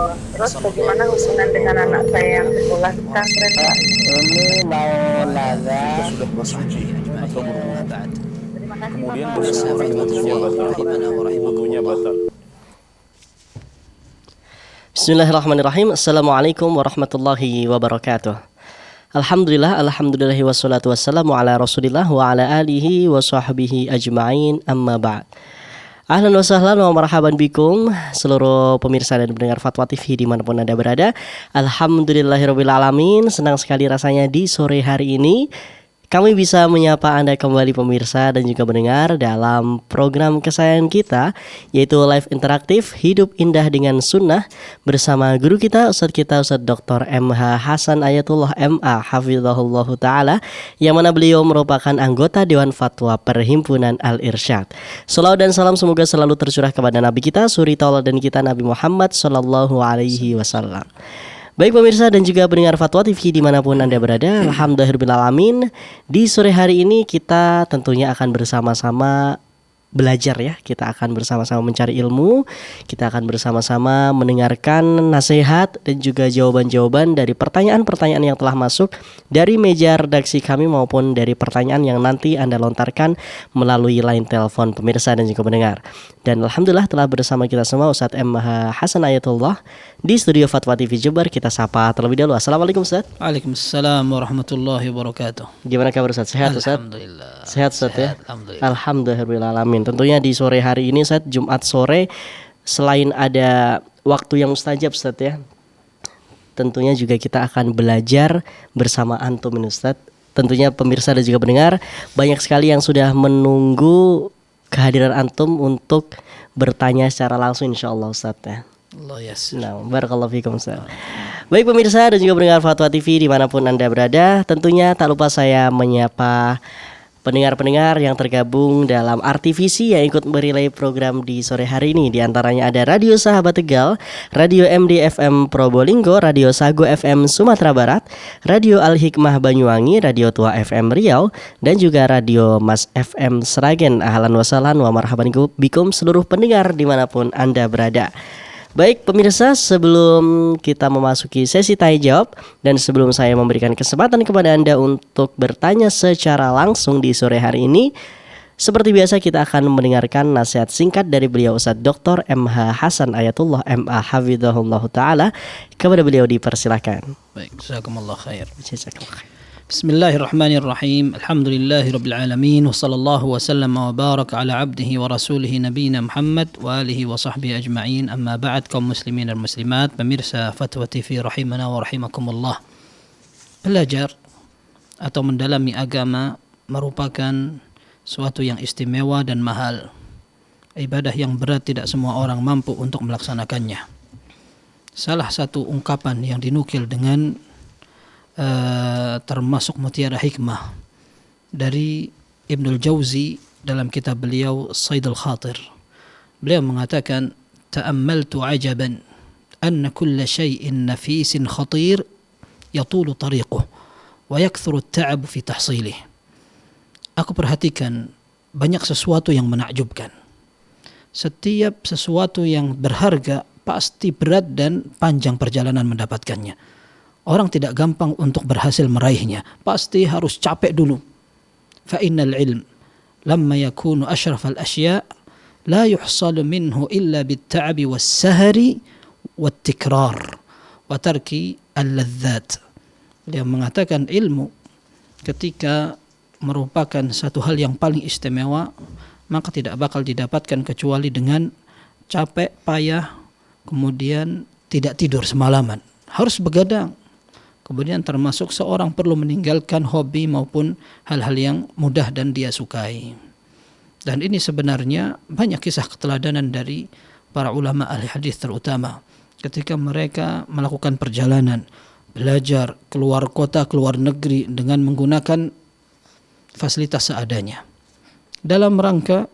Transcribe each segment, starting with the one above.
Terus bagaimana hubungan dengan anak saya yang sekolah di pesantren, Pak? Ini mau nanya. Kita sudah bersuci atau berwudu. Terima kasih, Kemudian Bapak. bersuci wudunya batal. Bismillahirrahmanirrahim. Assalamualaikum warahmatullahi wabarakatuh. Alhamdulillahi wassalatu wassalamu ala rasulillah wa ala alihi wa sahbihi ajma'in, amma ba'd. Ahlan wa sahlan wa marhaban bikum seluruh pemirsa dan pendengar Fatwa TV dimanapun Anda berada. Alhamdulillahirrabbilalamin. Senang sekali rasanya di sore hari ini kami bisa menyapa Anda kembali pemirsa dan juga mendengar dalam program kesayangan kita, yaitu Live Interaktif Hidup Indah dengan Sunnah bersama guru kita Ustadz Dr. M.H. Hasan Ayatullah M.A. Hafizahullah Ta'ala, yang mana beliau merupakan anggota Dewan Fatwa Perhimpunan Al-Irsyad. Salawat dan salam semoga selalu tercurah kepada Nabi kita, suri tauladan kita Nabi Muhammad Sallallahu Alaihi Wasallam. Baik pemirsa dan juga pendengar Fatwa TV dimanapun Anda berada, alhamdulillahirrahmanirrahim. Di sore hari ini kita tentunya akan bersama-sama belajar ya. Kita akan bersama-sama mencari ilmu. Kita akan bersama-sama mendengarkan nasihat dan juga jawaban-jawaban dari pertanyaan-pertanyaan yang telah masuk dari meja redaksi kami maupun dari pertanyaan yang nanti Anda lontarkan melalui line telepon pemirsa dan juga pendengar. Dan alhamdulillah telah bersama kita semua Ustadz M. Hasan Ayatullah di studio Fatwa TV Jember. Kita sapa terlebih dahulu. Assalamualaikum Ustadz. Waalaikumsalam warahmatullahi wabarakatuh. Gimana kabar Ustadz? Sehat Ustadz? Alhamdulillah. Sehat Ustadz ya? Alhamdulillah. Alhamdulillahirrahmanirrahim. Tentunya di sore hari ini Ustadz, Jumat sore, selain ada waktu yang mustajab Ustadz ya, tentunya juga kita akan belajar bersama antum ini Ustadz. Tentunya pemirsa dan juga pendengar banyak sekali yang sudah menunggu kehadiran antum untuk bertanya secara langsung insyaallah Ustadz ya. Allah yasir. Nah, barakallahu fikum Ustaz. Baik pemirsa dan juga pendengar Fatwa TV dimanapun Anda berada, tentunya tak lupa saya menyapa pendengar-pendengar yang tergabung dalam RTVC yang ikut merelay program di sore hari ini. Di antaranya ada Radio Sahabat Tegal, Radio MD FM Probolinggo, Radio Sago FM Sumatera Barat, Radio Al Hikmah Banyuwangi, Radio Tua FM Riau, dan juga Radio Mas FM Sragen. Ahlan wa sahlan wa marhaban bikum seluruh pendengar dimanapun Anda berada. Baik pemirsa, sebelum kita memasuki sesi tanya jawab dan sebelum saya memberikan kesempatan kepada Anda untuk bertanya secara langsung di sore hari ini, seperti biasa kita akan mendengarkan nasihat singkat dari beliau Ustadz Dr. M.H. Hasan Ayatullah M.A. Hafizahullah Ta'ala. Kepada beliau dipersilakan. Baik, jazakumullah khair. Jazakallah khair. Bismillahirrahmanirrahim. Alhamdulillahirabbil alamin wa sallallahu wa sallama wa baraka ala abdihi wa rasulih nabiyina Muhammad wa alihi wa sahbihi ajma'in. Amma ba'd, kaum muslimin dan muslimat, pemirsa Fatwa TV rahimana wa rahimakumullah. Belajar atau mendalami agama merupakan suatu yang istimewa dan mahal. Ibadah yang berat tidak semua orang mampu untuk melaksanakannya. Salah satu ungkapan yang dinukil dengan termasuk mutiara hikmah dari Ibnul Jauzi dalam kitab beliau Saidul Khatir. Beliau mengatakan, ta'ammaltu ajaban anna kulla syai'in nafisin khatir yatulu tariquh wa yakthuru at-ta'ab fi tahsilih. Aku perhatikan banyak sesuatu yang menakjubkan. Setiap sesuatu yang berharga pasti berat dan panjang perjalanan mendapatkannya. Orang tidak gampang untuk berhasil meraihnya. Pasti harus capek dulu. Fa innal ilm lamma yakunu ashrafal asya' la yuhsalu minhu illa bit-ta'bi was-sahari wat-tikrar wa tarki al-ladzat. Dia mengatakan ilmu ketika merupakan satu hal yang paling istimewa, maka tidak bakal didapatkan kecuali dengan capek, payah, kemudian tidak tidur semalaman. Harus begadang. Kemudian termasuk seorang perlu meninggalkan hobi maupun hal-hal yang mudah dan dia sukai. Dan ini sebenarnya banyak kisah keteladanan dari para ulama ahli hadis terutama. Ketika mereka melakukan perjalanan, belajar, keluar kota, keluar negeri dengan menggunakan fasilitas seadanya. Dalam rangka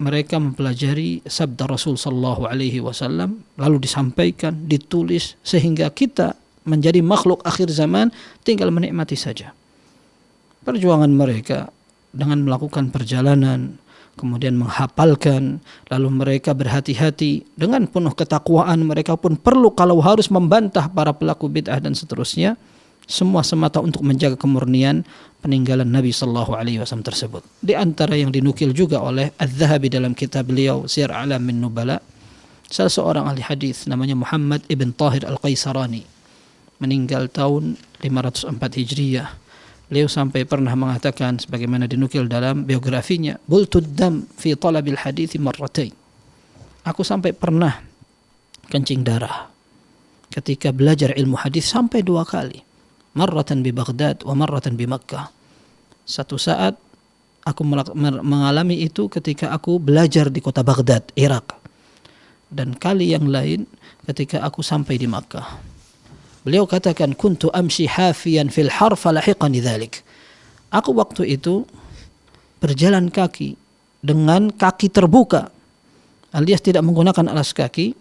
mereka mempelajari sabda Rasul sallallahu alaihi wasallam, lalu disampaikan, ditulis, sehingga kita menjadi makhluk akhir zaman tinggal menikmati saja. Perjuangan mereka dengan melakukan perjalanan, kemudian menghafalkan, lalu mereka berhati-hati dengan penuh ketakwaan. Mereka pun perlu kalau harus membantah para pelaku bid'ah dan seterusnya, semua semata untuk menjaga kemurnian peninggalan Nabi sallallahu alaihi wasallam tersebut. Di antara yang dinukil juga oleh Az-Zahabi dalam kitab beliau Syiar A'lamin Nubala, salah seorang ahli hadis namanya Muhammad ibn Tahir Al-Qaisarani, meninggal tahun 504 Hijriyah. Beliau sampai pernah mengatakan sebagaimana dinukil dalam biografinya, bultud dam fi talabil hadits marratain. Aku sampai pernah kencing darah ketika belajar ilmu hadis sampai 2 kali. Marratan bi Baghdad wa marratan bi Makkah. Satu saat aku mengalami itu ketika aku belajar di kota Baghdad, Irak. Dan kali yang lain ketika aku sampai di Makkah. Beliau katakan, kuntu amshi hafiyan fil har falahiqani dzalik. Aku waktu itu berjalan kaki dengan kaki terbuka, alias tidak menggunakan alas kaki,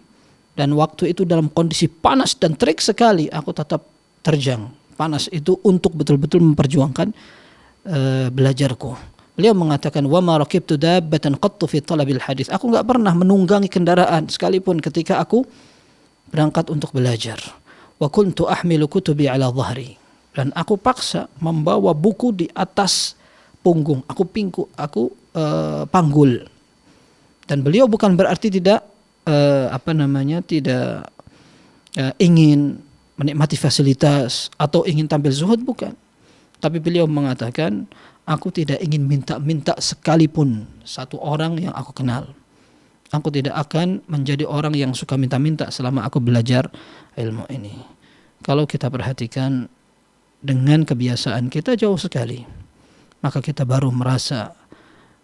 dan waktu itu dalam kondisi panas dan terik sekali, aku tetap terjang. Panas itu untuk betul-betul memperjuangkan belajarku. Beliau mengatakan, wa ma rakibtu dabbatan qattu fi talabil hadis. Aku enggak pernah menunggangi kendaraan sekalipun ketika aku berangkat untuk belajar. Wa kuntu ahmilu kutubi ala dhahri. Dan aku paksa membawa buku di atas punggung. Aku panggul. Dan beliau bukan berarti tidak tidak ingin menikmati fasilitas atau ingin tampil zuhud, bukan. Tapi beliau mengatakan, aku tidak ingin minta-minta sekalipun satu orang yang aku kenal. Aku tidak akan menjadi orang yang suka minta-minta selama aku belajar ilmu ini. Kalau kita perhatikan dengan kebiasaan kita jauh sekali, maka kita baru merasa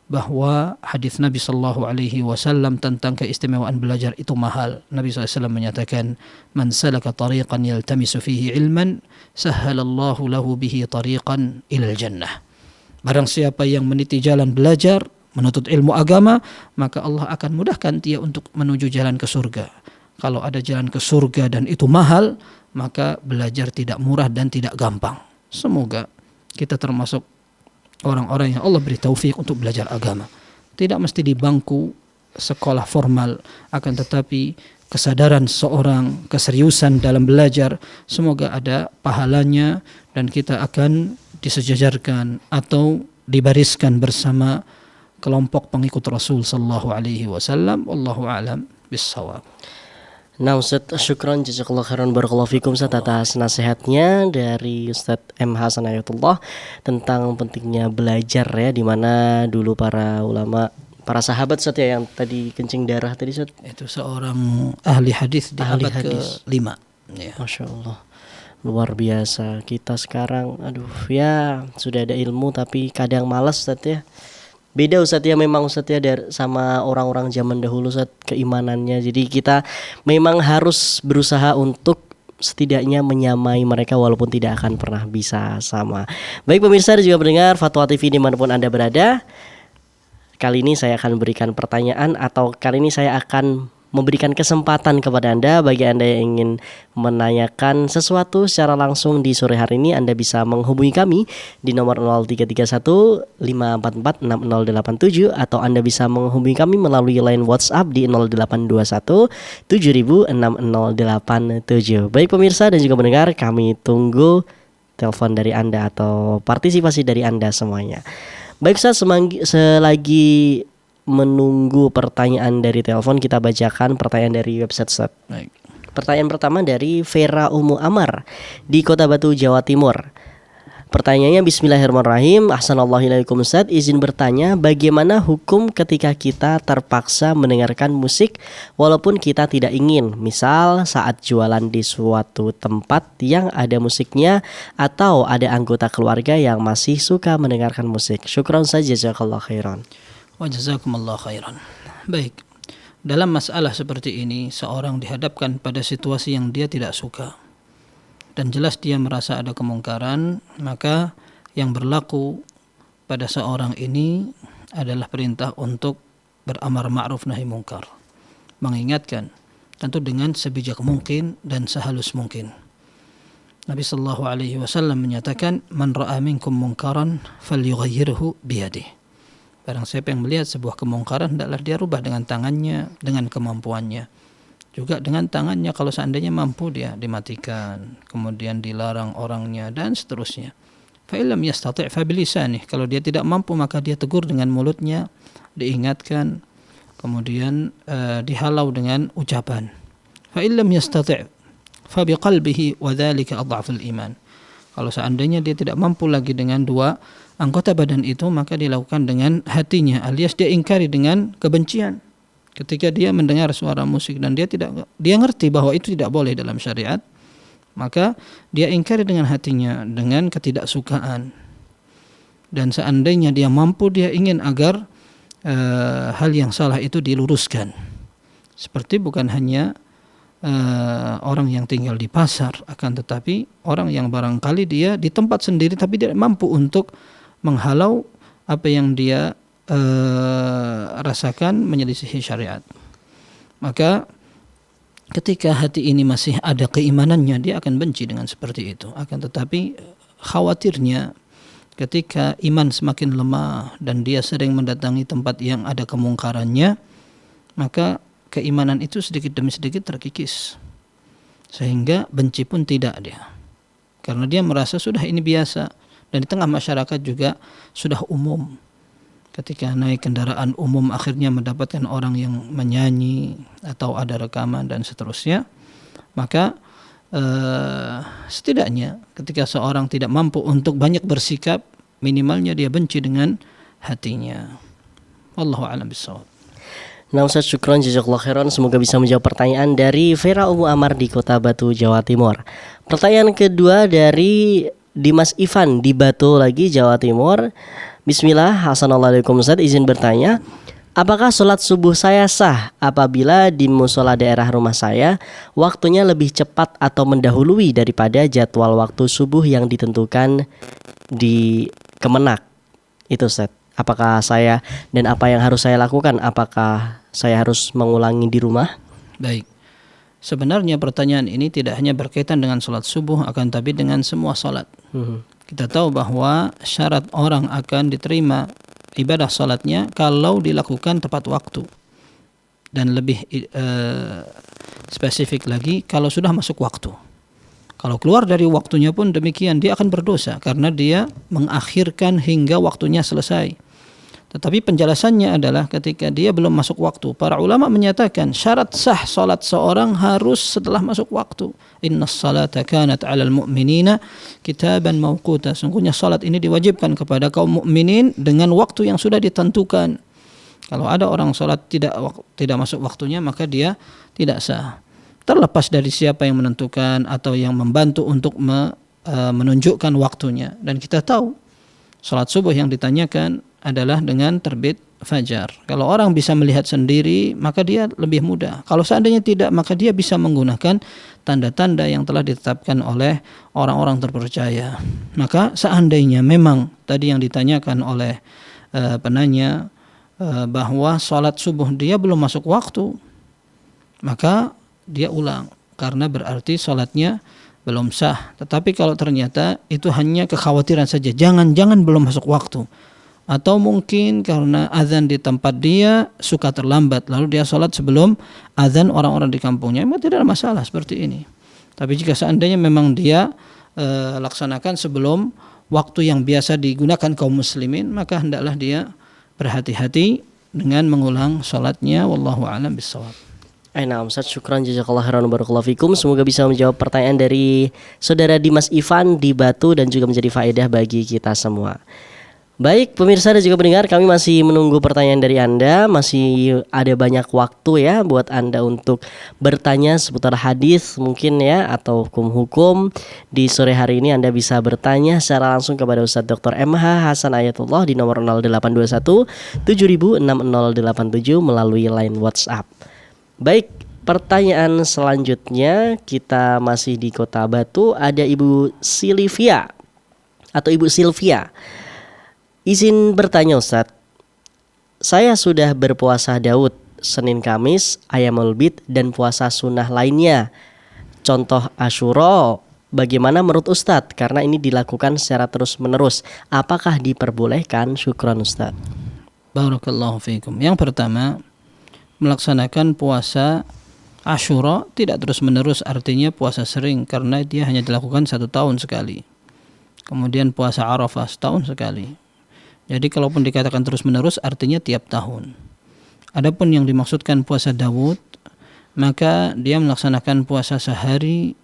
bahwa hadis Nabi sallallahu alaihi wasallam tentang keistimewaan belajar itu mahal. Nabi SAW menyatakan, man salaka tariqan yaltamisu fihi ilman sahhalallahu lahu bihi tariqan ilal jannah. Barang siapa yang meniti jalan belajar, menuntut ilmu agama, maka Allah akan mudahkan dia untuk menuju jalan ke surga. Kalau ada jalan ke surga dan itu mahal, maka belajar tidak murah dan tidak gampang. Semoga kita termasuk orang-orang yang Allah beri taufik untuk belajar agama. Tidak mesti di bangku sekolah formal, akan tetapi kesadaran seorang, keseriusan dalam belajar, semoga ada pahalanya dan kita akan disejajarkan atau dibariskan bersama kelompok pengikut Rasul sallallahu alaihi wasallam. Wallahu a'lam bissawab. Nah Ustaz, syukran jazakallahu khairan barakallahu fikum Ustaz atas nasihatnya dari Ustaz M. Hasan Ayatullah tentang pentingnya belajar ya, di mana dulu para ulama, para sahabat Ustaz ya, yang tadi kencing darah tadi Ustaz. Itu seorang ahli hadis di abad ke-5. Ya. Masya Allah, luar biasa. Kita sekarang ya sudah ada ilmu tapi kadang malas Ustaz ya. Beda Ustaz ya, memang Ustaz ya sama orang-orang zaman dahulu Ustaz keimanannya. Jadi kita memang harus berusaha untuk setidaknya menyamai mereka walaupun tidak akan pernah bisa sama. Baik pemirsa dan juga pendengar Fatwa TV dimanapun Anda berada, kali ini saya akan berikan pertanyaan, atau kali ini saya akan memberikan kesempatan kepada Anda. Bagi Anda yang ingin menanyakan sesuatu secara langsung di sore hari ini, Anda bisa menghubungi kami di nomor 0331 544 6087, atau Anda bisa menghubungi kami melalui line WhatsApp di 0821 7000 6087. Baik pemirsa dan juga pendengar, kami tunggu telepon dari Anda atau partisipasi dari Anda semuanya. Baik Ustaz, selagi menunggu pertanyaan dari telepon, kita bacakan pertanyaan dari website Ustaz. Baik. Pertanyaan pertama dari Vera Umu Amar di Kota Batu, Jawa Timur. Pertanyaannya, bismillahirrahmanirrahim. Ahsanallahilaikum Ustaz, izin bertanya, bagaimana hukum ketika kita terpaksa mendengarkan musik walaupun kita tidak ingin? Misal saat jualan di suatu tempat yang ada musiknya, atau ada anggota keluarga yang masih suka mendengarkan musik. Syukran saja, jazakallahu khairan. Wa jazakumullah khairan. Baik, dalam masalah seperti ini seorang dihadapkan pada situasi yang dia tidak suka dan jelas dia merasa ada kemungkaran, maka yang berlaku pada seorang ini adalah perintah untuk beramar ma'ruf nahi mungkar, mengingatkan tentu dengan sebijak mungkin dan sehalus mungkin. Nabi sallallahu alaihi wasallam menyatakan, man ra'a minkum munkaran falyughayyirhu biyadihi. Barang siapa yang melihat sebuah kemungkaran, hendaklah dia rubah dengan tangannya, dengan kemampuannya. Juga dengan tangannya, kalau seandainya mampu, dia dimatikan, kemudian dilarang orangnya, dan seterusnya. Fa illam yastati' fa bilisanih. Kalau dia tidak mampu, maka dia tegur dengan mulutnya, diingatkan, kemudian dihalau dengan ucapan. Fa illam yastati' fa biqalbihi wa dzalika adhaful iman. Kalau seandainya dia tidak mampu lagi dengan dua anggota badan itu, maka dilakukan dengan hatinya, alias dia ingkari dengan kebencian. Ketika dia mendengar suara musik dan dia ngerti bahwa itu tidak boleh dalam syariat, maka dia ingkari dengan hatinya, dengan ketidaksukaan. Dan seandainya dia mampu, dia ingin agar hal yang salah itu diluruskan. Seperti bukan hanya orang yang tinggal di pasar, akan tetapi orang yang barangkali dia di tempat sendiri tapi tidak mampu untuk menghalau apa yang dia rasakan menyelisihi syariat. Maka ketika hati ini masih ada keimanannya, dia akan benci dengan seperti itu. Akan tetapi khawatirnya ketika iman semakin lemah dan dia sering mendatangi tempat yang ada kemungkarannya, maka keimanan itu sedikit demi sedikit terkikis, sehingga benci pun tidak dia, karena dia merasa sudah ini biasa. Dan di tengah masyarakat juga sudah umum. Ketika naik kendaraan umum akhirnya mendapatkan orang yang menyanyi atau ada rekaman dan seterusnya, maka setidaknya ketika seorang tidak mampu untuk banyak bersikap, minimalnya dia benci dengan hatinya. Wallahu a'lam bishawab. Nah Ustaz, syukron jazakallahu khairan. Semoga bisa menjawab pertanyaan dari Vera Umu Amar di Kota Batu, Jawa Timur. Pertanyaan kedua dari Dimas Ivan di Batu lagi, Jawa Timur. Bismillah, assalamualaikum Ustaz, izin bertanya, apakah sholat subuh saya sah apabila di musola daerah rumah saya waktunya lebih cepat atau mendahului daripada jadwal waktu subuh yang ditentukan di Kemenak? Itu Ustaz, apakah saya dan apa yang harus saya lakukan? Apakah saya harus mengulangi di rumah? Baik, sebenarnya pertanyaan ini tidak hanya berkaitan dengan sholat subuh, akan tapi dengan semua sholat. Kita tahu bahwa syarat orang akan diterima ibadah sholatnya kalau dilakukan tepat waktu. Dan lebih spesifik lagi, kalau sudah masuk waktu. Kalau keluar dari waktunya pun demikian, dia akan berdosa karena dia mengakhirkan hingga waktunya selesai. Tetapi penjelasannya adalah ketika dia belum masuk waktu. Para ulama menyatakan syarat sah salat seorang harus setelah masuk waktu. Innas salata kanat 'alal mu'minina kitaban mawquta. Sungguhnya salat ini diwajibkan kepada kaum mukminin dengan waktu yang sudah ditentukan. Kalau ada orang salat tidak masuk waktunya, maka dia tidak sah. Terlepas dari siapa yang menentukan atau yang membantu untuk menunjukkan waktunya. Dan kita tahu salat subuh yang ditanyakan adalah dengan terbit fajar. Kalau orang bisa melihat sendiri, maka dia lebih mudah. Kalau seandainya tidak, maka dia bisa menggunakan tanda-tanda yang telah ditetapkan oleh orang-orang terpercaya. Maka seandainya memang tadi yang ditanyakan oleh penanya bahwa sholat subuh dia belum masuk waktu, maka dia ulang, karena berarti sholatnya belum sah. Tetapi kalau ternyata itu hanya kekhawatiran saja, jangan belum masuk waktu, atau mungkin karena azan di tempat dia suka terlambat, lalu dia sholat sebelum azan orang-orang di kampungnya, memang tidak ada masalah seperti ini. Tapi jika seandainya memang dia laksanakan sebelum waktu yang biasa digunakan kaum muslimin, maka hendaklah dia berhati-hati dengan mengulang sholatnya. Wallahu a'lam bishawab. Nah Ustaz, syukran jazakallahu khairan barakallahu fikum. Semoga bisa menjawab pertanyaan dari saudara Dimas Ivan di Batu dan juga menjadi faedah bagi kita semua. Baik pemirsa dan juga pendengar, kami masih menunggu pertanyaan dari Anda. Masih ada banyak waktu ya buat Anda untuk bertanya seputar hadis mungkin ya, atau hukum-hukum. Di sore hari ini Anda bisa bertanya secara langsung kepada Ustaz Dr. MH Hasan Ayatullah di nomor 0821 706087 melalui line WhatsApp. Baik, pertanyaan selanjutnya kita masih di Kota Batu. Ada Ibu Silvia atau Ibu Silvia. Izin bertanya Ustadz, saya sudah berpuasa Daud, Senin Kamis, Ayamul Bid, dan puasa sunnah lainnya. Contoh Asyura, bagaimana menurut Ustadz? Karena ini dilakukan secara terus menerus. Apakah diperbolehkan? Syukran Ustadz. Barakallahu fiikum. Yang pertama, melaksanakan puasa Asyura tidak terus-menerus, artinya puasa sering karena dia hanya dilakukan 1 tahun sekali. Kemudian puasa Arafah setahun sekali. Jadi kalaupun dikatakan terus-menerus artinya tiap tahun. Adapun yang dimaksudkan puasa Daud, maka dia melaksanakan puasa sehari,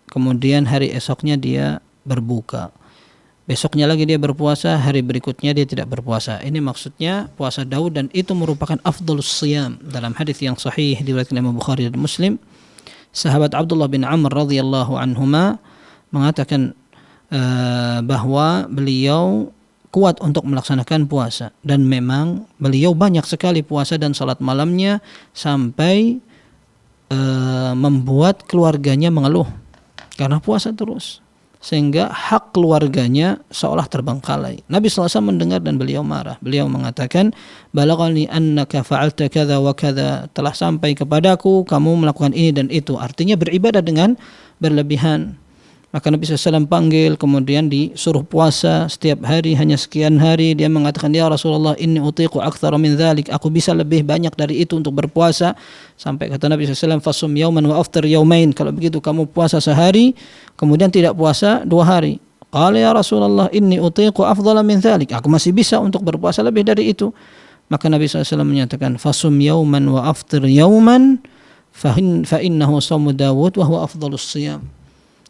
kemudian hari esoknya dia berbuka. Besoknya lagi dia berpuasa, hari berikutnya dia tidak berpuasa. Ini maksudnya puasa Daud, dan itu merupakan afdhalus siyam. Dalam hadis yang sahih diriwayatkan Imam Bukhari dan Muslim, sahabat Abdullah bin Amr radhiyallahu anhuma mengatakan bahwa beliau kuat untuk melaksanakan puasa, dan memang beliau banyak sekali puasa dan salat malamnya sampai membuat keluarganya mengeluh karena puasa terus, sehingga hak keluarganya seolah terbengkalai. Nabi SAW mendengar dan beliau marah. Beliau mengatakan, "Balaghani annaka fa'alta kadza wa kadza." Telah sampai kepadaku kamu melakukan ini dan itu. Artinya beribadah dengan berlebihan. Maka Nabi SAW panggil, kemudian disuruh puasa setiap hari hanya sekian hari. Dia mengatakan, "Ya Rasulullah, inni utiqu aktsara min dzalik." Aku bisa lebih banyak dari itu untuk berpuasa. Sampai kata Nabi SAW, "Fasum yauman wa aftir yaumain." Kalau begitu kamu puasa sehari, kemudian tidak puasa 2 hari. Qala ya Rasulullah, inni utiqu afdhala min dzalik. Aku masih bisa untuk berpuasa lebih dari itu. Maka Nabi SAW menyatakan, "Fasum yauman wa aftir yauman fa innahu shaumu Daud wa huwa afdhalus shiyam."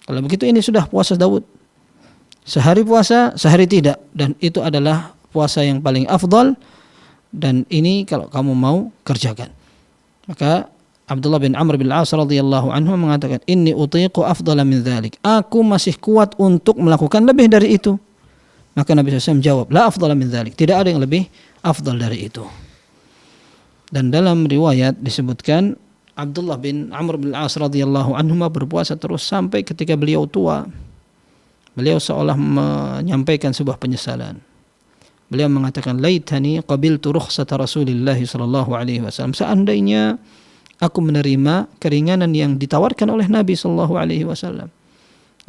Kalau begitu ini sudah puasa Daud. Sehari puasa, sehari tidak. Dan itu adalah puasa yang paling afdal. Dan ini kalau kamu mau kerjakan. Maka Abdullah bin Amr bin Al-As radhiyallahu anhu mengatakan, "Inni utiqu afdala min dzalik." Aku masih kuat untuk melakukan lebih dari itu. Maka Nabi SAW jawab, "La afdala min dzalik." Tidak ada yang lebih afdal dari itu. Dan dalam riwayat disebutkan Abdullah bin Amr bin Al-As radhiyallahu anhuma berpuasa terus sampai ketika beliau tua. Beliau seolah menyampaikan sebuah penyesalan. Beliau mengatakan, "Laitani qabiltu rukhsata Rasulillah sallallahu alaihi wasallam." Seandainya aku menerima keringanan yang ditawarkan oleh Nabi sallallahu alaihi wasallam.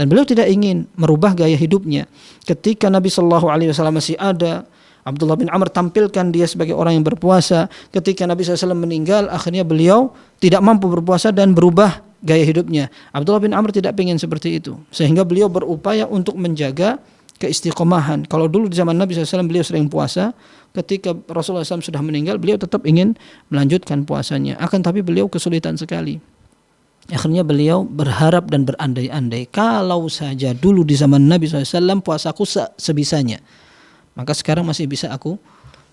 Dan beliau tidak ingin merubah gaya hidupnya. Ketika Nabi sallallahu alaihi wasallam masih ada, Abdullah bin Amr tampilkan dia sebagai orang yang berpuasa. Ketika Nabi SAW meninggal, akhirnya beliau tidak mampu berpuasa dan berubah gaya hidupnya. Abdullah bin Amr tidak ingin seperti itu, sehingga beliau berupaya untuk menjaga keistiqomahan. Kalau dulu di zaman Nabi SAW beliau sering puasa, ketika Rasulullah SAW sudah meninggal, beliau tetap ingin melanjutkan puasanya. Akan tapi beliau kesulitan sekali. Akhirnya beliau berharap dan berandai-andai, kalau saja dulu di zaman Nabi SAW puasaku sebisanya, maka sekarang masih bisa aku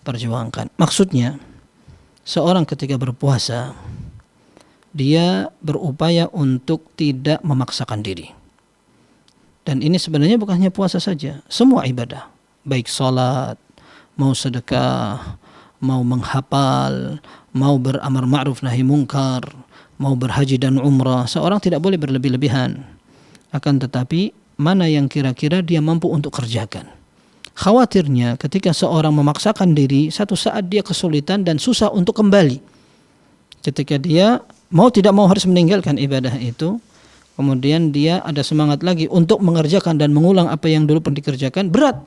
perjuangkan. Maksudnya, seorang ketika berpuasa, dia berupaya untuk tidak memaksakan diri. Dan ini sebenarnya bukan hanya puasa saja, semua ibadah, baik salat, mau sedekah, mau menghafal, mau beramar ma'ruf nahi mungkar, mau berhaji dan umrah, seorang tidak boleh berlebih-lebihan. Akan tetapi, mana yang kira-kira dia mampu untuk kerjakan. Khawatirnya ketika seorang memaksakan diri, satu saat dia kesulitan dan susah untuk kembali. Ketika dia mau tidak mau harus meninggalkan ibadah itu, kemudian dia ada semangat lagi untuk mengerjakan dan mengulang apa yang dulu pernah dikerjakan, berat.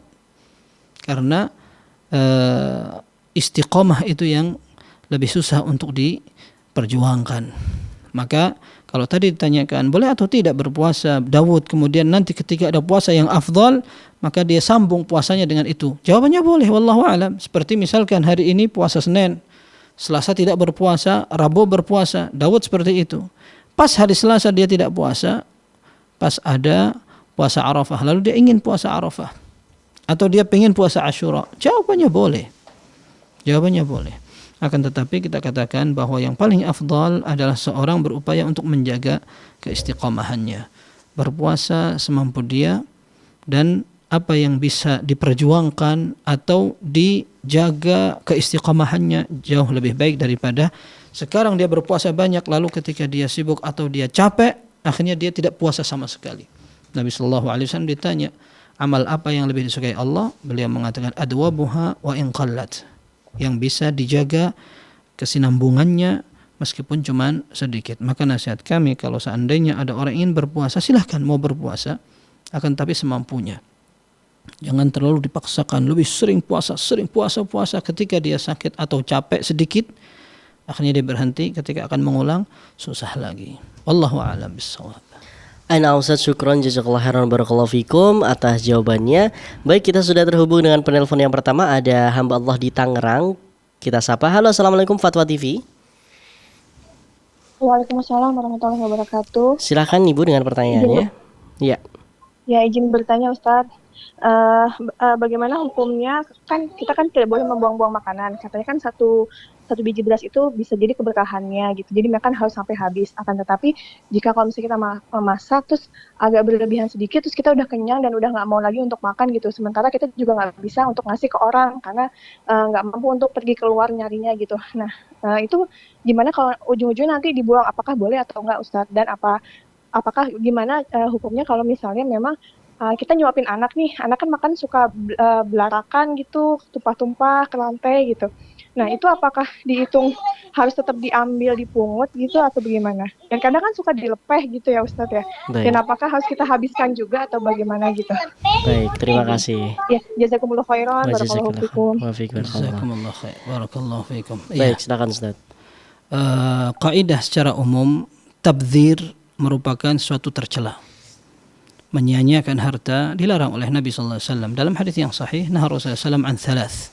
Karena istiqomah itu yang lebih susah untuk diperjuangkan. Maka kalau tadi ditanyakan boleh atau tidak berpuasa Daud, kemudian nanti ketika ada puasa yang afdal, maka dia sambung puasanya dengan itu. Jawabannya boleh, wallahu alam. Seperti misalkan hari ini puasa Senin, Selasa tidak berpuasa, Rabu berpuasa. Daud seperti itu. Pas hari Selasa dia tidak puasa, pas ada puasa Arafah, lalu dia ingin puasa Arafah, atau dia ingin puasa Asyura. Jawabannya boleh. Jawabannya boleh. Akan tetapi kita katakan bahwa yang paling afdal adalah seorang berupaya untuk menjaga keistiqomahannya, berpuasa semampu dia, dan apa yang bisa diperjuangkan atau dijaga keistiqomahannya jauh lebih baik daripada sekarang dia berpuasa banyak, lalu ketika dia sibuk atau dia capek, akhirnya dia tidak puasa sama sekali. Nabi SAW ditanya, amal apa yang lebih disukai Allah? Beliau mengatakan, adwabuha wa in qallat, yang bisa dijaga kesinambungannya meskipun cuma sedikit. Maka nasihat kami, kalau seandainya ada orang ingin berpuasa, silahkan mau berpuasa, akan tapi semampunya. Jangan terlalu dipaksakan, lebih sering puasa, ketika dia sakit atau capek sedikit, akhirnya dia berhenti, ketika akan mengulang susah lagi. Wallahu a'lam bissawab. Aina Ustaz, syukron jazakallahu khairan barakallahu fikum atas jawabannya. Baik, kita sudah terhubung dengan penelpon yang pertama, ada hamba Allah di Tangerang. Kita sapa. Halo, assalamualaikum Fatwa TV. Waalaikumsalam warahmatullahi wabarakatuh. Silakan Ibu dengan pertanyaannya. Iya. Ya, izin bertanya Ustadz. Bagaimana hukumnya, kan kita kan tidak boleh membuang-buang makanan. Katanya kan satu biji beras itu bisa jadi keberkahannya gitu. Jadi makan harus sampai habis. Akan tetapi jika kalau misalnya kita memasak terus agak berlebihan sedikit, terus kita udah kenyang dan udah nggak mau lagi untuk makan gitu. Sementara kita juga nggak bisa untuk ngasih ke orang karena nggak mampu untuk pergi keluar nyarinya gitu. Nah, itu gimana kalau ujung-ujungnya nanti dibuang? Apakah boleh atau enggak Ustadz? Dan apakah gimana hukumnya kalau misalnya memang kita nyuapin anak nih, anak kan makan suka belarakan gitu, tumpah-tumpah ke lantai gitu. Nah, itu apakah dihitung harus tetap diambil, dipungut gitu atau bagaimana? Dan kadang kan suka dilepeh gitu ya Ustadz ya. Baik. Dan apakah harus kita habiskan juga atau bagaimana gitu? Baik, terima kasih. Ya, jazakumullah khairan, barakallahu fikum. Jazakumullah khair, barakallahu fikum. Baik, silakan Ustaz. Kaidah secara umum, tabdzir merupakan suatu tercela. Menyia-nyiakan harta dilarang oleh Nabi sallallahu alaihi wasallam. Dalam hadis yang sahih, nah Rasulullah sallallahu an thalath.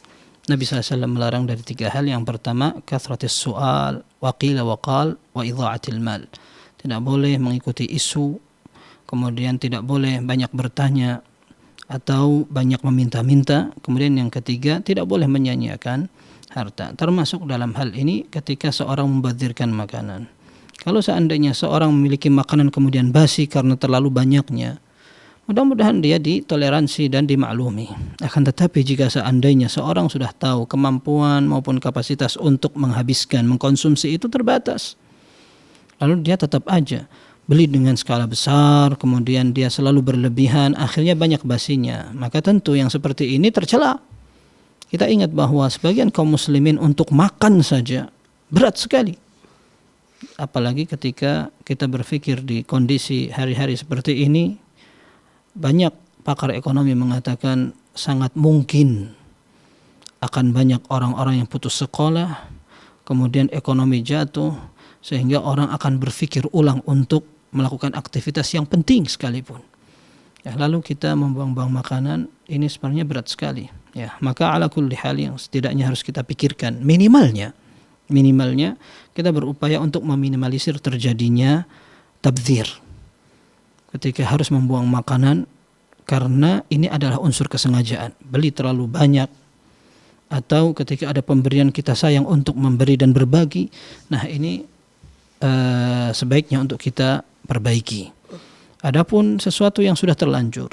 Nabi SAW melarang dari 3 hal. Yang pertama, kathratis su'al, wa qila wa qal, wa idha'atil mal. Tidak boleh mengikuti isu, kemudian tidak boleh banyak bertanya atau banyak meminta-minta. Kemudian yang ketiga, tidak boleh menyia-nyiakan harta. Termasuk dalam hal ini ketika seorang membadzirkan makanan. Kalau seandainya seorang memiliki makanan kemudian basi karena terlalu banyaknya, mudah-mudahan dia ditoleransi dan dimaklumi. Akan tetapi jika seandainya seorang sudah tahu kemampuan maupun kapasitas untuk menghabiskan, mengkonsumsi itu terbatas, lalu dia tetap aja beli dengan skala besar, kemudian dia selalu berlebihan, akhirnya banyak basinya, maka tentu yang seperti ini tercela. Kita ingat bahwa sebagian kaum muslimin untuk makan saja berat sekali. Apalagi ketika kita berpikir di kondisi hari-hari seperti ini, banyak pakar ekonomi mengatakan sangat mungkin akan banyak orang-orang yang putus sekolah, kemudian ekonomi jatuh, sehingga orang akan berpikir ulang untuk melakukan aktivitas yang penting sekalipun. Ya, lalu kita membuang-buang makanan, ini sebenarnya berat sekali. Ya, maka ala kulli hal yang setidaknya harus kita pikirkan, minimalnya kita berupaya untuk meminimalisir terjadinya tabdzir. Ketika harus membuang makanan karena ini adalah unsur kesengajaan, beli terlalu banyak, atau ketika ada pemberian kita sayang untuk memberi dan berbagi, nah ini sebaiknya untuk kita perbaiki. Adapun sesuatu yang sudah terlanjur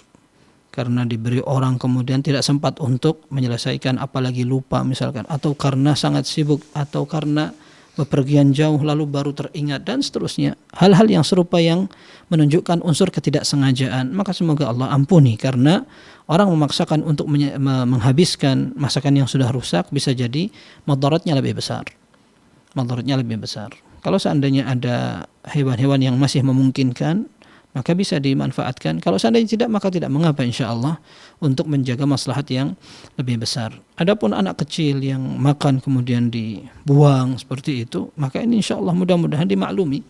karena diberi orang kemudian tidak sempat untuk menyelesaikan, apalagi lupa misalkan, atau karena sangat sibuk, atau karena bepergian jauh lalu baru teringat dan seterusnya, hal-hal yang serupa yang menunjukkan unsur ketidaksengajaan, maka semoga Allah ampuni. Karena orang memaksakan untuk menghabiskan masakan yang sudah rusak, bisa jadi madaratnya lebih besar. Kalau seandainya ada hewan-hewan yang masih memungkinkan, maka bisa dimanfaatkan. Kalau seandainya tidak, maka tidak mengapa insyaallah, untuk menjaga maslahat yang lebih besar. Adapun anak kecil yang makan kemudian dibuang seperti itu, maka ini insyaallah mudah-mudahan dimaklumi.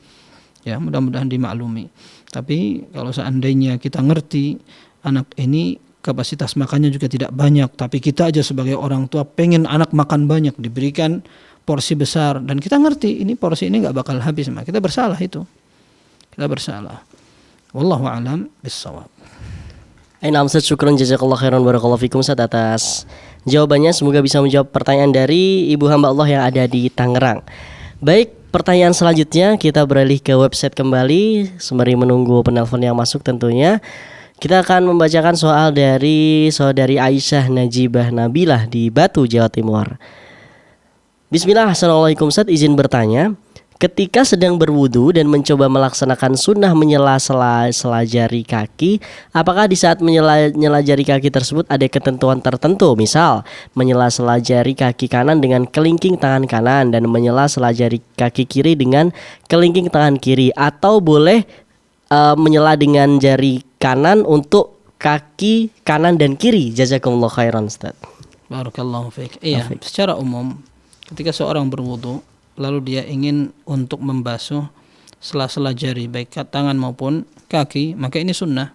Ya, mudah-mudahan dimaklumi. Tapi kalau seandainya kita ngerti anak ini kapasitas makannya juga tidak banyak, tapi kita aja sebagai orang tua pengen anak makan banyak, diberikan porsi besar, dan kita ngerti ini porsi ini nggak bakal habis, maka kita bersalah itu. Kita bersalah. Wallahu a'lam bissawab. Aina Ustaz, syukron jazakallahu khairan barakallahu fikum Ustaz atas jawabannya. Semoga bisa menjawab pertanyaan dari ibu hamba Allah yang ada di Tangerang. Baik, pertanyaan selanjutnya kita beralih ke website kembali sembari menunggu penelpon yang masuk tentunya. Kita akan membacakan soal dari saudari Aisyah Najibah Nabilah di Batu, Jawa Timur. Bismillah, assalamualaikum Ustaz, izin bertanya. Ketika sedang berwudu dan mencoba melaksanakan sunnah menyela sela jari kaki, apakah di saat menyela jari kaki tersebut ada ketentuan tertentu? Misal, menyela sela jari kaki kanan dengan kelingking tangan kanan dan menyela sela jari kaki kiri dengan kelingking tangan kiri, atau boleh menyela dengan jari kanan untuk kaki kanan dan kiri. Jazakumullah khairan Ustaz. Barakallahu fiik. Iya, secara umum ketika seorang berwudu lalu dia ingin untuk membasuh sela-sela jari baik tangan maupun kaki, maka ini sunnah.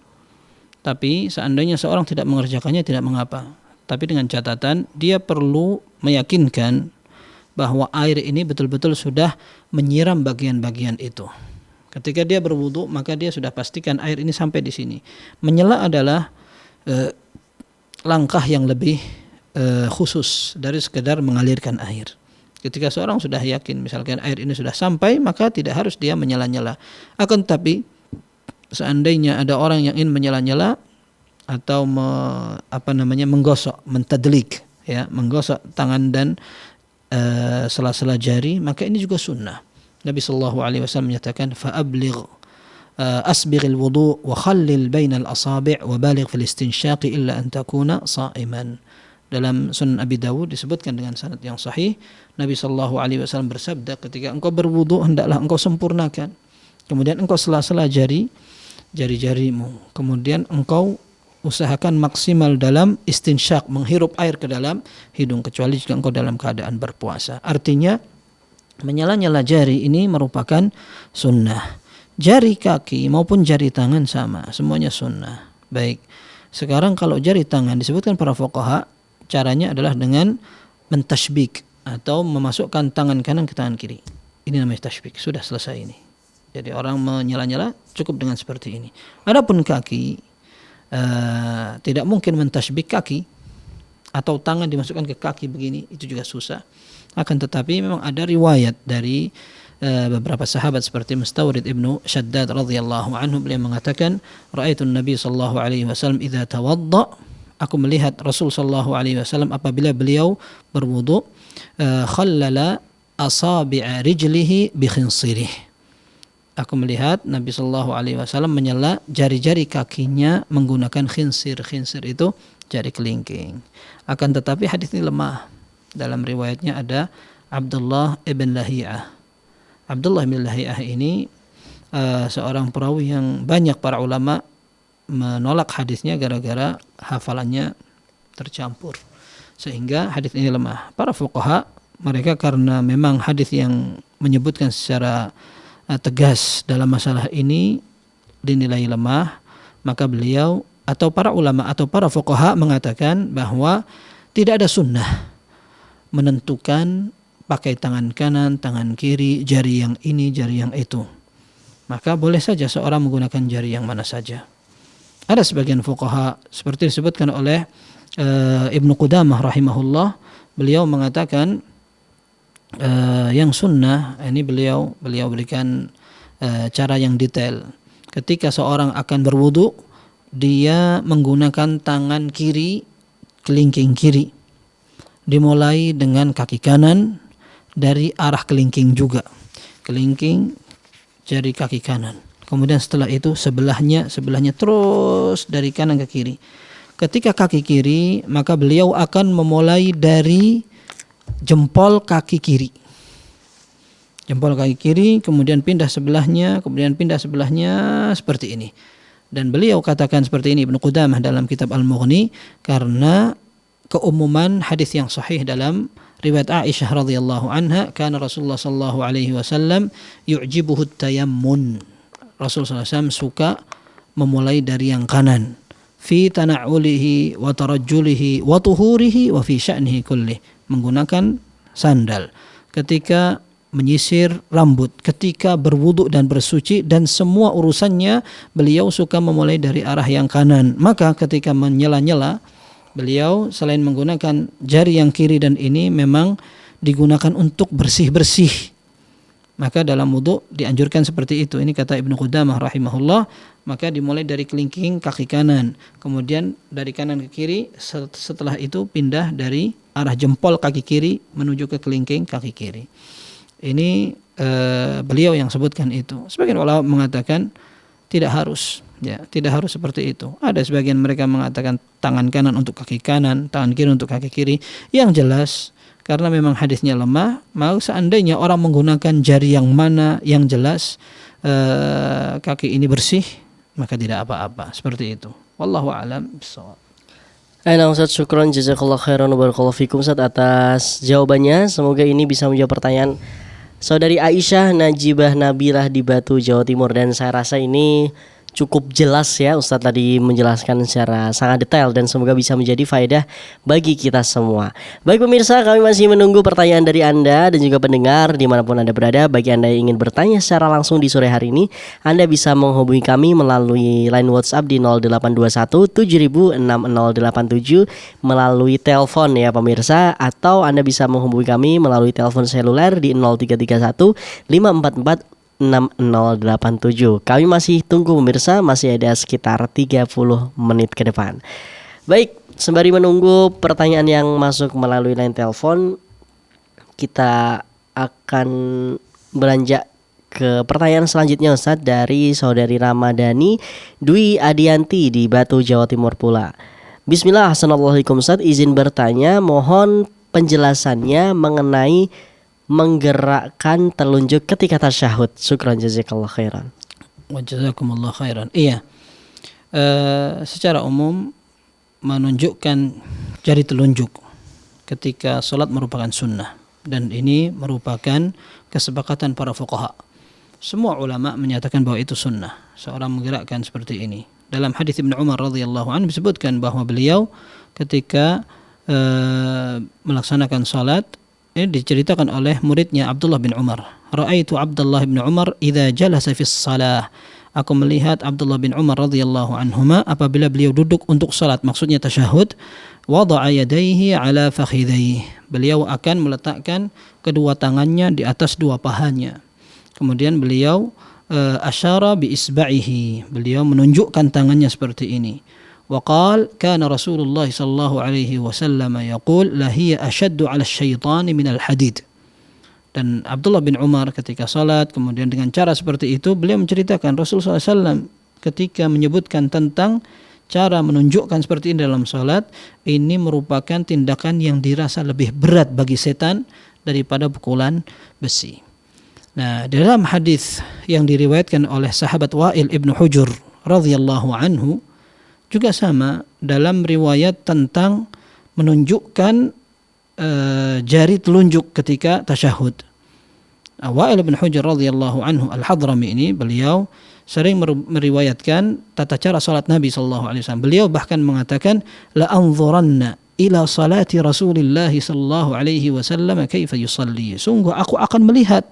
Tapi seandainya seorang tidak mengerjakannya tidak mengapa. Tapi dengan catatan dia perlu meyakinkan bahwa air ini betul-betul sudah menyiram bagian-bagian itu. Ketika dia berwudu maka dia sudah pastikan air ini sampai di sini. Menyela adalah langkah yang lebih khusus dari sekedar mengalirkan air. Ketika seorang sudah yakin misalkan air ini sudah sampai, maka tidak harus dia menyela-nyela. Akan tetapi seandainya ada orang yang ingin menyela-nyela atau menggosok, mentadlik, ya, menggosok tangan dan sela-sela jari, maka ini juga sunnah. Nabi sallallahu alaihi wasallam menyatakan fa'abligh asbighil wudu' wa khallil bainal asabi' wa baligh fil istinsyaq illa an takuna sha'iman. Dalam Sunan Abi Dawud disebutkan dengan sanad yang sahih, Nabi sallallahu alaihi wasallam bersabda, ketika engkau berwudu hendaklah engkau sempurnakan. Kemudian engkau sela-sela jari-jarimu. Kemudian engkau usahakan maksimal dalam istinsyak, menghirup air ke dalam hidung, kecuali jika engkau dalam keadaan berpuasa. Artinya menyela-nyela jari ini merupakan sunnah. Jari kaki maupun jari tangan sama, semuanya sunnah. Baik. Sekarang kalau jari tangan disebutkan para fuqaha, caranya adalah dengan mentashbik atau memasukkan tangan kanan ke tangan kiri. Ini namanya tashbik. Sudah selesai ini. Jadi orang menyela-nyela cukup dengan seperti ini. Adapun kaki, tidak mungkin mentashbik kaki atau tangan dimasukkan ke kaki begini, itu juga susah. Akan tetapi memang ada riwayat dari beberapa sahabat seperti Mustawrid ibnu Shaddad radhiyallahu anhu, beliau mengatakan, ra'aitu Nabi sallallahu alaihi wasallam idza tawadda, aku melihat Rasul sallallahu alaihi wasallam apabila beliau berwudu, khallala asabi'a rijlihi bi khinsirih. Aku melihat Nabi sallallahu alaihi wasallam menyela jari-jari kakinya menggunakan khinsir. Khinsir itu jari kelingking. Akan tetapi hadis ini lemah. Dalam riwayatnya ada Abdullah ibn Lahiyah. Abdullah bin Lahiyah ini seorang perawi yang banyak para ulama menolak hadisnya gara-gara hafalannya tercampur, sehingga hadis ini lemah. Para fuqaha mereka karena memang hadis yang menyebutkan secara tegas dalam masalah ini dinilai lemah, maka beliau atau para ulama atau para fuqaha mengatakan bahwa tidak ada sunnah menentukan pakai tangan kanan, tangan kiri, jari yang ini, jari yang itu. Maka boleh saja seorang menggunakan jari yang mana saja. Ada sebagian fuqaha seperti disebutkan oleh Ibnu Qudamah rahimahullah, beliau mengatakan yang sunnah ini beliau berikan cara yang detail. Ketika seorang akan berwudu, dia menggunakan tangan kiri, kelingking kiri. Dimulai dengan kaki kanan dari arah kelingking juga. Kelingking jari kaki kanan. Kemudian setelah itu sebelahnya terus dari kanan ke kiri. Ketika kaki kiri, maka beliau akan memulai dari jempol kaki kiri. Jempol kaki kiri, kemudian pindah sebelahnya, seperti ini. Dan beliau katakan seperti ini Ibnu Qudamah dalam kitab Al-Mughni, karena keumuman hadis yang sahih dalam riwayat Aisyah radhiyallahu anha, kana Rasulullah sallallahu alaihi wasallam yu'jibuhu tayammun. Rasulullah SAW suka memulai dari yang kanan, fi tana'ulihi wa tarajjulihi wa tuhurihi wa fi sya'nihi kullih, menggunakan sandal ketika menyisir rambut, ketika berwudu dan bersuci, dan semua urusannya beliau suka memulai dari arah yang kanan. Maka ketika menyela-nyela, beliau selain menggunakan jari yang kiri dan ini memang digunakan untuk bersih-bersih. Maka dalam wudu dianjurkan seperti itu. Ini kata Ibnu Qudamah rahimahullah. Maka dimulai dari kelingking kaki kanan, kemudian dari kanan ke kiri, setelah itu pindah dari arah jempol kaki kiri menuju ke kelingking kaki kiri. Ini beliau yang sebutkan itu. Sebagian ulama mengatakan tidak harus, ya, tidak harus seperti itu. Ada sebagian mereka mengatakan tangan kanan untuk kaki kanan, tangan kiri untuk kaki kiri. Yang jelas karena memang hadisnya lemah, mau seandainya orang menggunakan jari yang mana yang jelas kaki ini bersih, maka tidak apa-apa, seperti itu. Wallahu a'lam bissawab. Nah Ustaz, syukron jazakallah khairan wa barakallahu fikum Ustaz atas jawabannya. Semoga ini bisa menjawab pertanyaan Saudari Aisyah Najibah Nabilah di Batu, Jawa Timur. Dan saya rasa ini cukup jelas ya Ustadz tadi menjelaskan secara sangat detail dan semoga bisa menjadi faedah bagi kita semua. Baik pemirsa, kami masih menunggu pertanyaan dari Anda dan juga pendengar dimanapun Anda berada. Bagi Anda yang ingin bertanya secara langsung di sore hari ini, Anda bisa menghubungi kami melalui line WhatsApp di 0821 706087 melalui telepon ya pemirsa, atau Anda bisa menghubungi kami melalui telepon seluler di 0331 544 6087. Kami masih tunggu pemirsa, masih ada sekitar 30 menit ke depan. Baik, sembari menunggu pertanyaan yang masuk melalui line telepon, kita akan beranjak ke pertanyaan selanjutnya Ustaz dari Saudari Ramadhani Dwi Adianti di Batu, Jawa Timur pula. Bismillah, assalamualaikum Ustaz, izin bertanya, mohon penjelasannya mengenai menggerakkan telunjuk ketika tasyahud. Syukran jazakallah khairan. Wa jazakumullah khairan. Iya. Secara umum menunjukkan jari telunjuk ketika salat merupakan sunnah, dan ini merupakan kesepakatan para fuqaha. Semua ulama menyatakan bahwa itu sunnah, seorang menggerakkan seperti ini. Dalam hadis Ibnu Umar radhiyallahu anhu disebutkan bahwa beliau ketika melaksanakan salat, ini diceritakan oleh muridnya Abdullah bin Umar. Ra'aitu Abdullah bin Umar idza jalasa fis salah. Aku melihat Abdullah bin Umar radhiyallahu anhuma apabila beliau duduk untuk salat, maksudnya tasyahud, wada'a yadayhi ala fakhidayhi. Beliau akan meletakkan kedua tangannya di atas dua pahanya. Kemudian beliau asyara bi isba'ihi. Beliau menunjukkan tangannya seperti ini. وقال كان رسول الله صلى الله عليه وسلم يقول لا هي أشد على الشيطان من الحديد. Dan Abdullah bin Umar ketika salat kemudian dengan cara seperti itu beliau menceritakan Rasulullah SAW ketika menyebutkan tentang cara menunjukkan seperti ini dalam salat, ini merupakan tindakan yang dirasa lebih berat bagi setan daripada pukulan besi. Nah, dalam hadis yang diriwayatkan oleh sahabat Wa'il ibnu Hujur radhiyallahu anhu juga sama dalam riwayat tentang menunjukkan jari telunjuk ketika tasyahud. Wa'il bin Hujr radhiyallahu anhu al-Hadrami ini beliau sering meriwayatkan tata cara salat Nabi sallallahu alaihi wasallam. Beliau bahkan mengatakan la anzuranna ila salati Rasulillah sallallahu alaihi wasallam kaifa yusalli. Sungguh aku akan melihat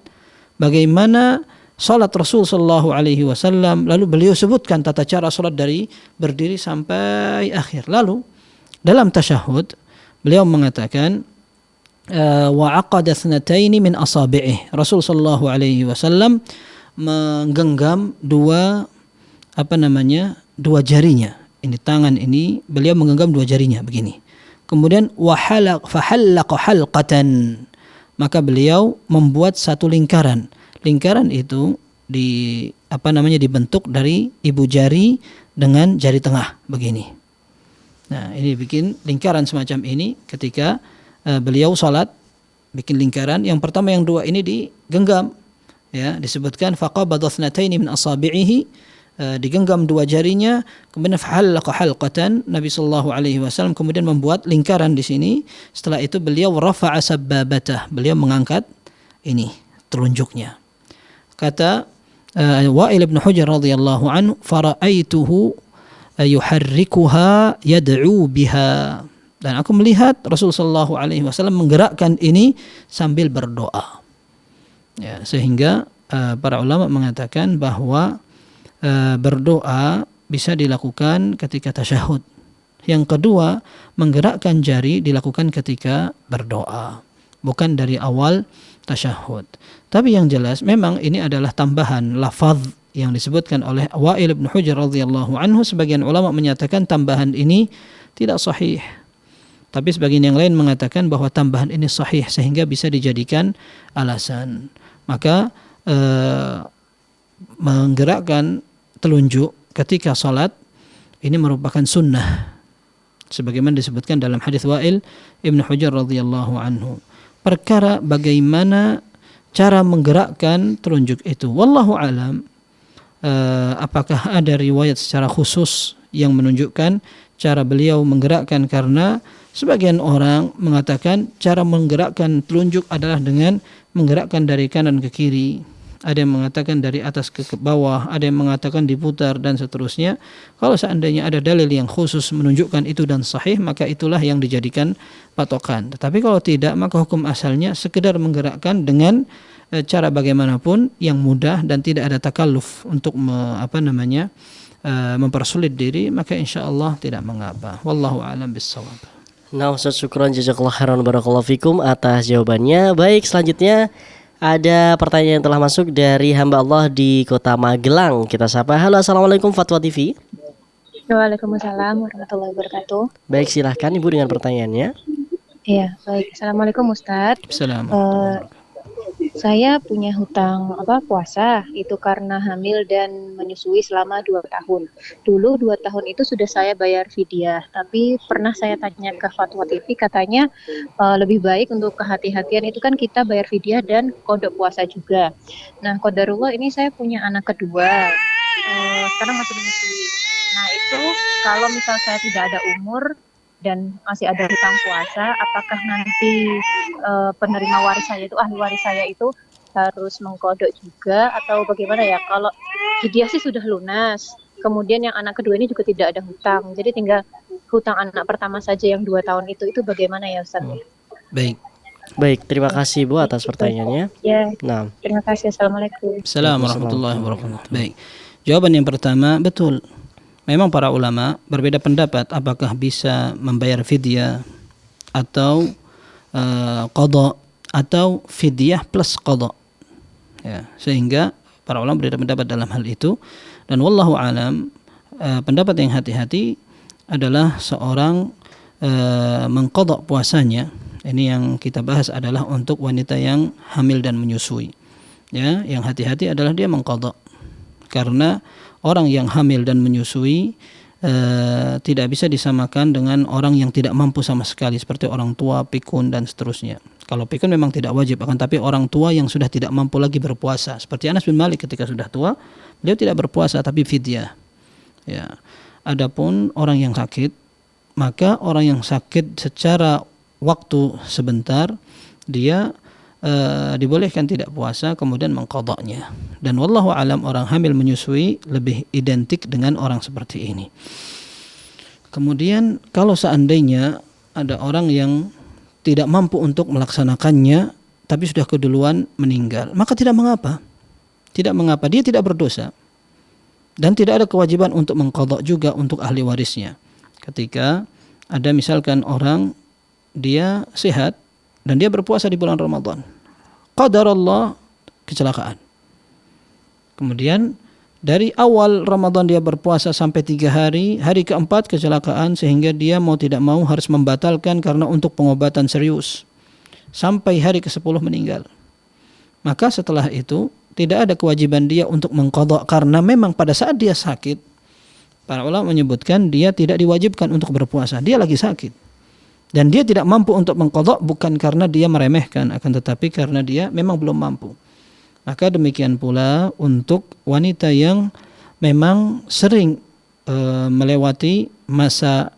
bagaimana salat Rasul sallallahu alaihi wasallam, lalu beliau sebutkan tata cara salat dari berdiri sampai akhir. Lalu dalam tasyahud beliau mengatakan wa aqada thnataini min asabi'ih. Rasul sallallahu alaihi wasallam menggenggam dua jarinya. Ini tangan ini beliau menggenggam dua jarinya begini. Kemudian fahallaqa halqatan. Maka beliau membuat satu lingkaran. Lingkaran itu dibentuk dari ibu jari dengan jari tengah begini. Nah, ini bikin lingkaran semacam ini ketika beliau salat, bikin lingkaran. Yang pertama yang dua ini digenggam, ya, disebutkan faqabadha thnataini min asabi'ihi, digenggam dua jarinya, kemudian fahallaqa halqatan. Nabi sallallahu alaihi wasallam kemudian membuat lingkaran di sini. Setelah itu beliau rafa'a sabbabatah, beliau mengangkat ini telunjuknya. Kata Wa'il bin Hujr radhiyallahu anhu, fara'aituhu yuharrikuha yad'u biha. Dan aku melihat Rasul sallallahu alaihi wasallam menggerakkan ini sambil berdoa. Ya, sehingga para ulama mengatakan bahwa berdoa bisa dilakukan ketika tasyahud. Yang kedua, menggerakkan jari dilakukan ketika berdoa, bukan dari awal tasyahud. Tapi yang jelas memang ini adalah tambahan lafaz yang disebutkan oleh Wa'il bin Hujr radhiyallahu anhu. Sebagian ulama menyatakan tambahan ini tidak sahih, tapi sebagian yang lain mengatakan bahwa tambahan ini sahih sehingga bisa dijadikan alasan. Maka menggerakkan telunjuk ketika salat ini merupakan sunnah, sebagaimana disebutkan dalam hadis Wa'il ibn Hujr radhiyallahu anhu. Perkara bagaimana cara menggerakkan telunjuk itu, wallahu alam, apakah ada riwayat secara khusus yang menunjukkan cara beliau menggerakkan, karena sebagian orang mengatakan cara menggerakkan telunjuk adalah dengan menggerakkan dari kanan ke kiri. Ada yang mengatakan dari atas ke bawah, ada yang mengatakan diputar dan seterusnya. Kalau seandainya ada dalil yang khusus menunjukkan itu dan sahih, maka itulah yang dijadikan patokan. Tetapi kalau tidak, maka hukum asalnya sekedar menggerakkan dengan cara bagaimanapun yang mudah dan tidak ada takalluf untuk mempersulit diri, maka insyaallah tidak mengapa. Wallahu a'lam bissawab. Nah, Ustaz, syukran jazakallah khairan barakallahu fikum atas jawabannya. Baik, selanjutnya ada pertanyaan yang telah masuk dari hamba Allah di Kota Magelang. Kita sapa. Halo, assalamualaikum Fatwa TV. Waalaikumsalam warahmatullahi wabarakatuh. Baik, silahkan Ibu dengan pertanyaannya. Iya, baik. Assalamualaikum Ustadz. Assalamualaikum. Saya punya hutang puasa itu karena hamil dan menyusui selama 2 tahun. Dulu 2 tahun itu sudah saya bayar fidyah, tapi pernah saya tanya ke Fatwa TV, katanya lebih baik untuk kehati-hatian itu kan kita bayar fidyah dan kodok puasa juga. Nah, qadarullah ini saya punya anak kedua, sekarang masih menyusui. Nah, itu kalau misal saya tidak ada umur dan masih ada hutang puasa, apakah nanti penerima waris saya itu, ahli waris saya itu harus mengkodok juga atau bagaimana ya? Kalau fidyah sih sudah lunas, kemudian yang anak kedua ini juga tidak ada hutang, jadi tinggal hutang anak pertama saja yang 2 tahun itu bagaimana ya Ustaz? Baik, terima kasih Bu atas pertanyaannya. Ya, Nah, terima kasih. Assalamualaikum. Assalamualaikum warahmatullahi wabarakatuh. Baik, jawaban yang pertama, betul. Memang para ulama berbeda pendapat apakah bisa membayar fidyah atau qada atau fidyah plus qada. Ya, sehingga para ulama berbeda pendapat dalam hal itu, dan wallahu alam pendapat yang hati-hati adalah seorang mengqada puasanya. Ini yang kita bahas adalah untuk wanita yang hamil dan menyusui. Ya, yang hati-hati adalah dia mengqada. Karena orang yang hamil dan menyusui tidak bisa disamakan dengan orang yang tidak mampu sama sekali, seperti orang tua, pikun dan seterusnya. Kalau pikun memang tidak wajib, akan tapi orang tua yang sudah tidak mampu lagi berpuasa, seperti Anas bin Malik ketika sudah tua, beliau tidak berpuasa tapi fidyah. Ya. Adapun orang yang sakit, maka orang yang sakit secara waktu sebentar dia dibolehkan tidak puasa kemudian mengqadanya. Dan wallahu alam orang hamil menyusui lebih identik dengan orang seperti ini. Kemudian kalau seandainya ada orang yang tidak mampu untuk melaksanakannya tapi sudah keduluan meninggal, maka tidak mengapa. Tidak mengapa, dia tidak berdosa. Dan tidak ada kewajiban untuk mengqadha juga untuk ahli warisnya. Ketika ada misalkan orang dia sehat dan dia berpuasa di bulan Ramadan, qadarullah kecelakaan. Kemudian dari awal Ramadan dia berpuasa sampai 3 hari, hari keempat kecelakaan sehingga dia mau tidak mau harus membatalkan karena untuk pengobatan serius. Sampai hari ke-10 meninggal. Maka setelah itu tidak ada kewajiban dia untuk mengqadha karena memang pada saat dia sakit, para ulama menyebutkan dia tidak diwajibkan untuk berpuasa, dia lagi sakit. Dan dia tidak mampu untuk mengqadha bukan karena dia meremehkan, akan tetapi karena dia memang belum mampu. Maka demikian pula untuk wanita yang memang sering melewati masa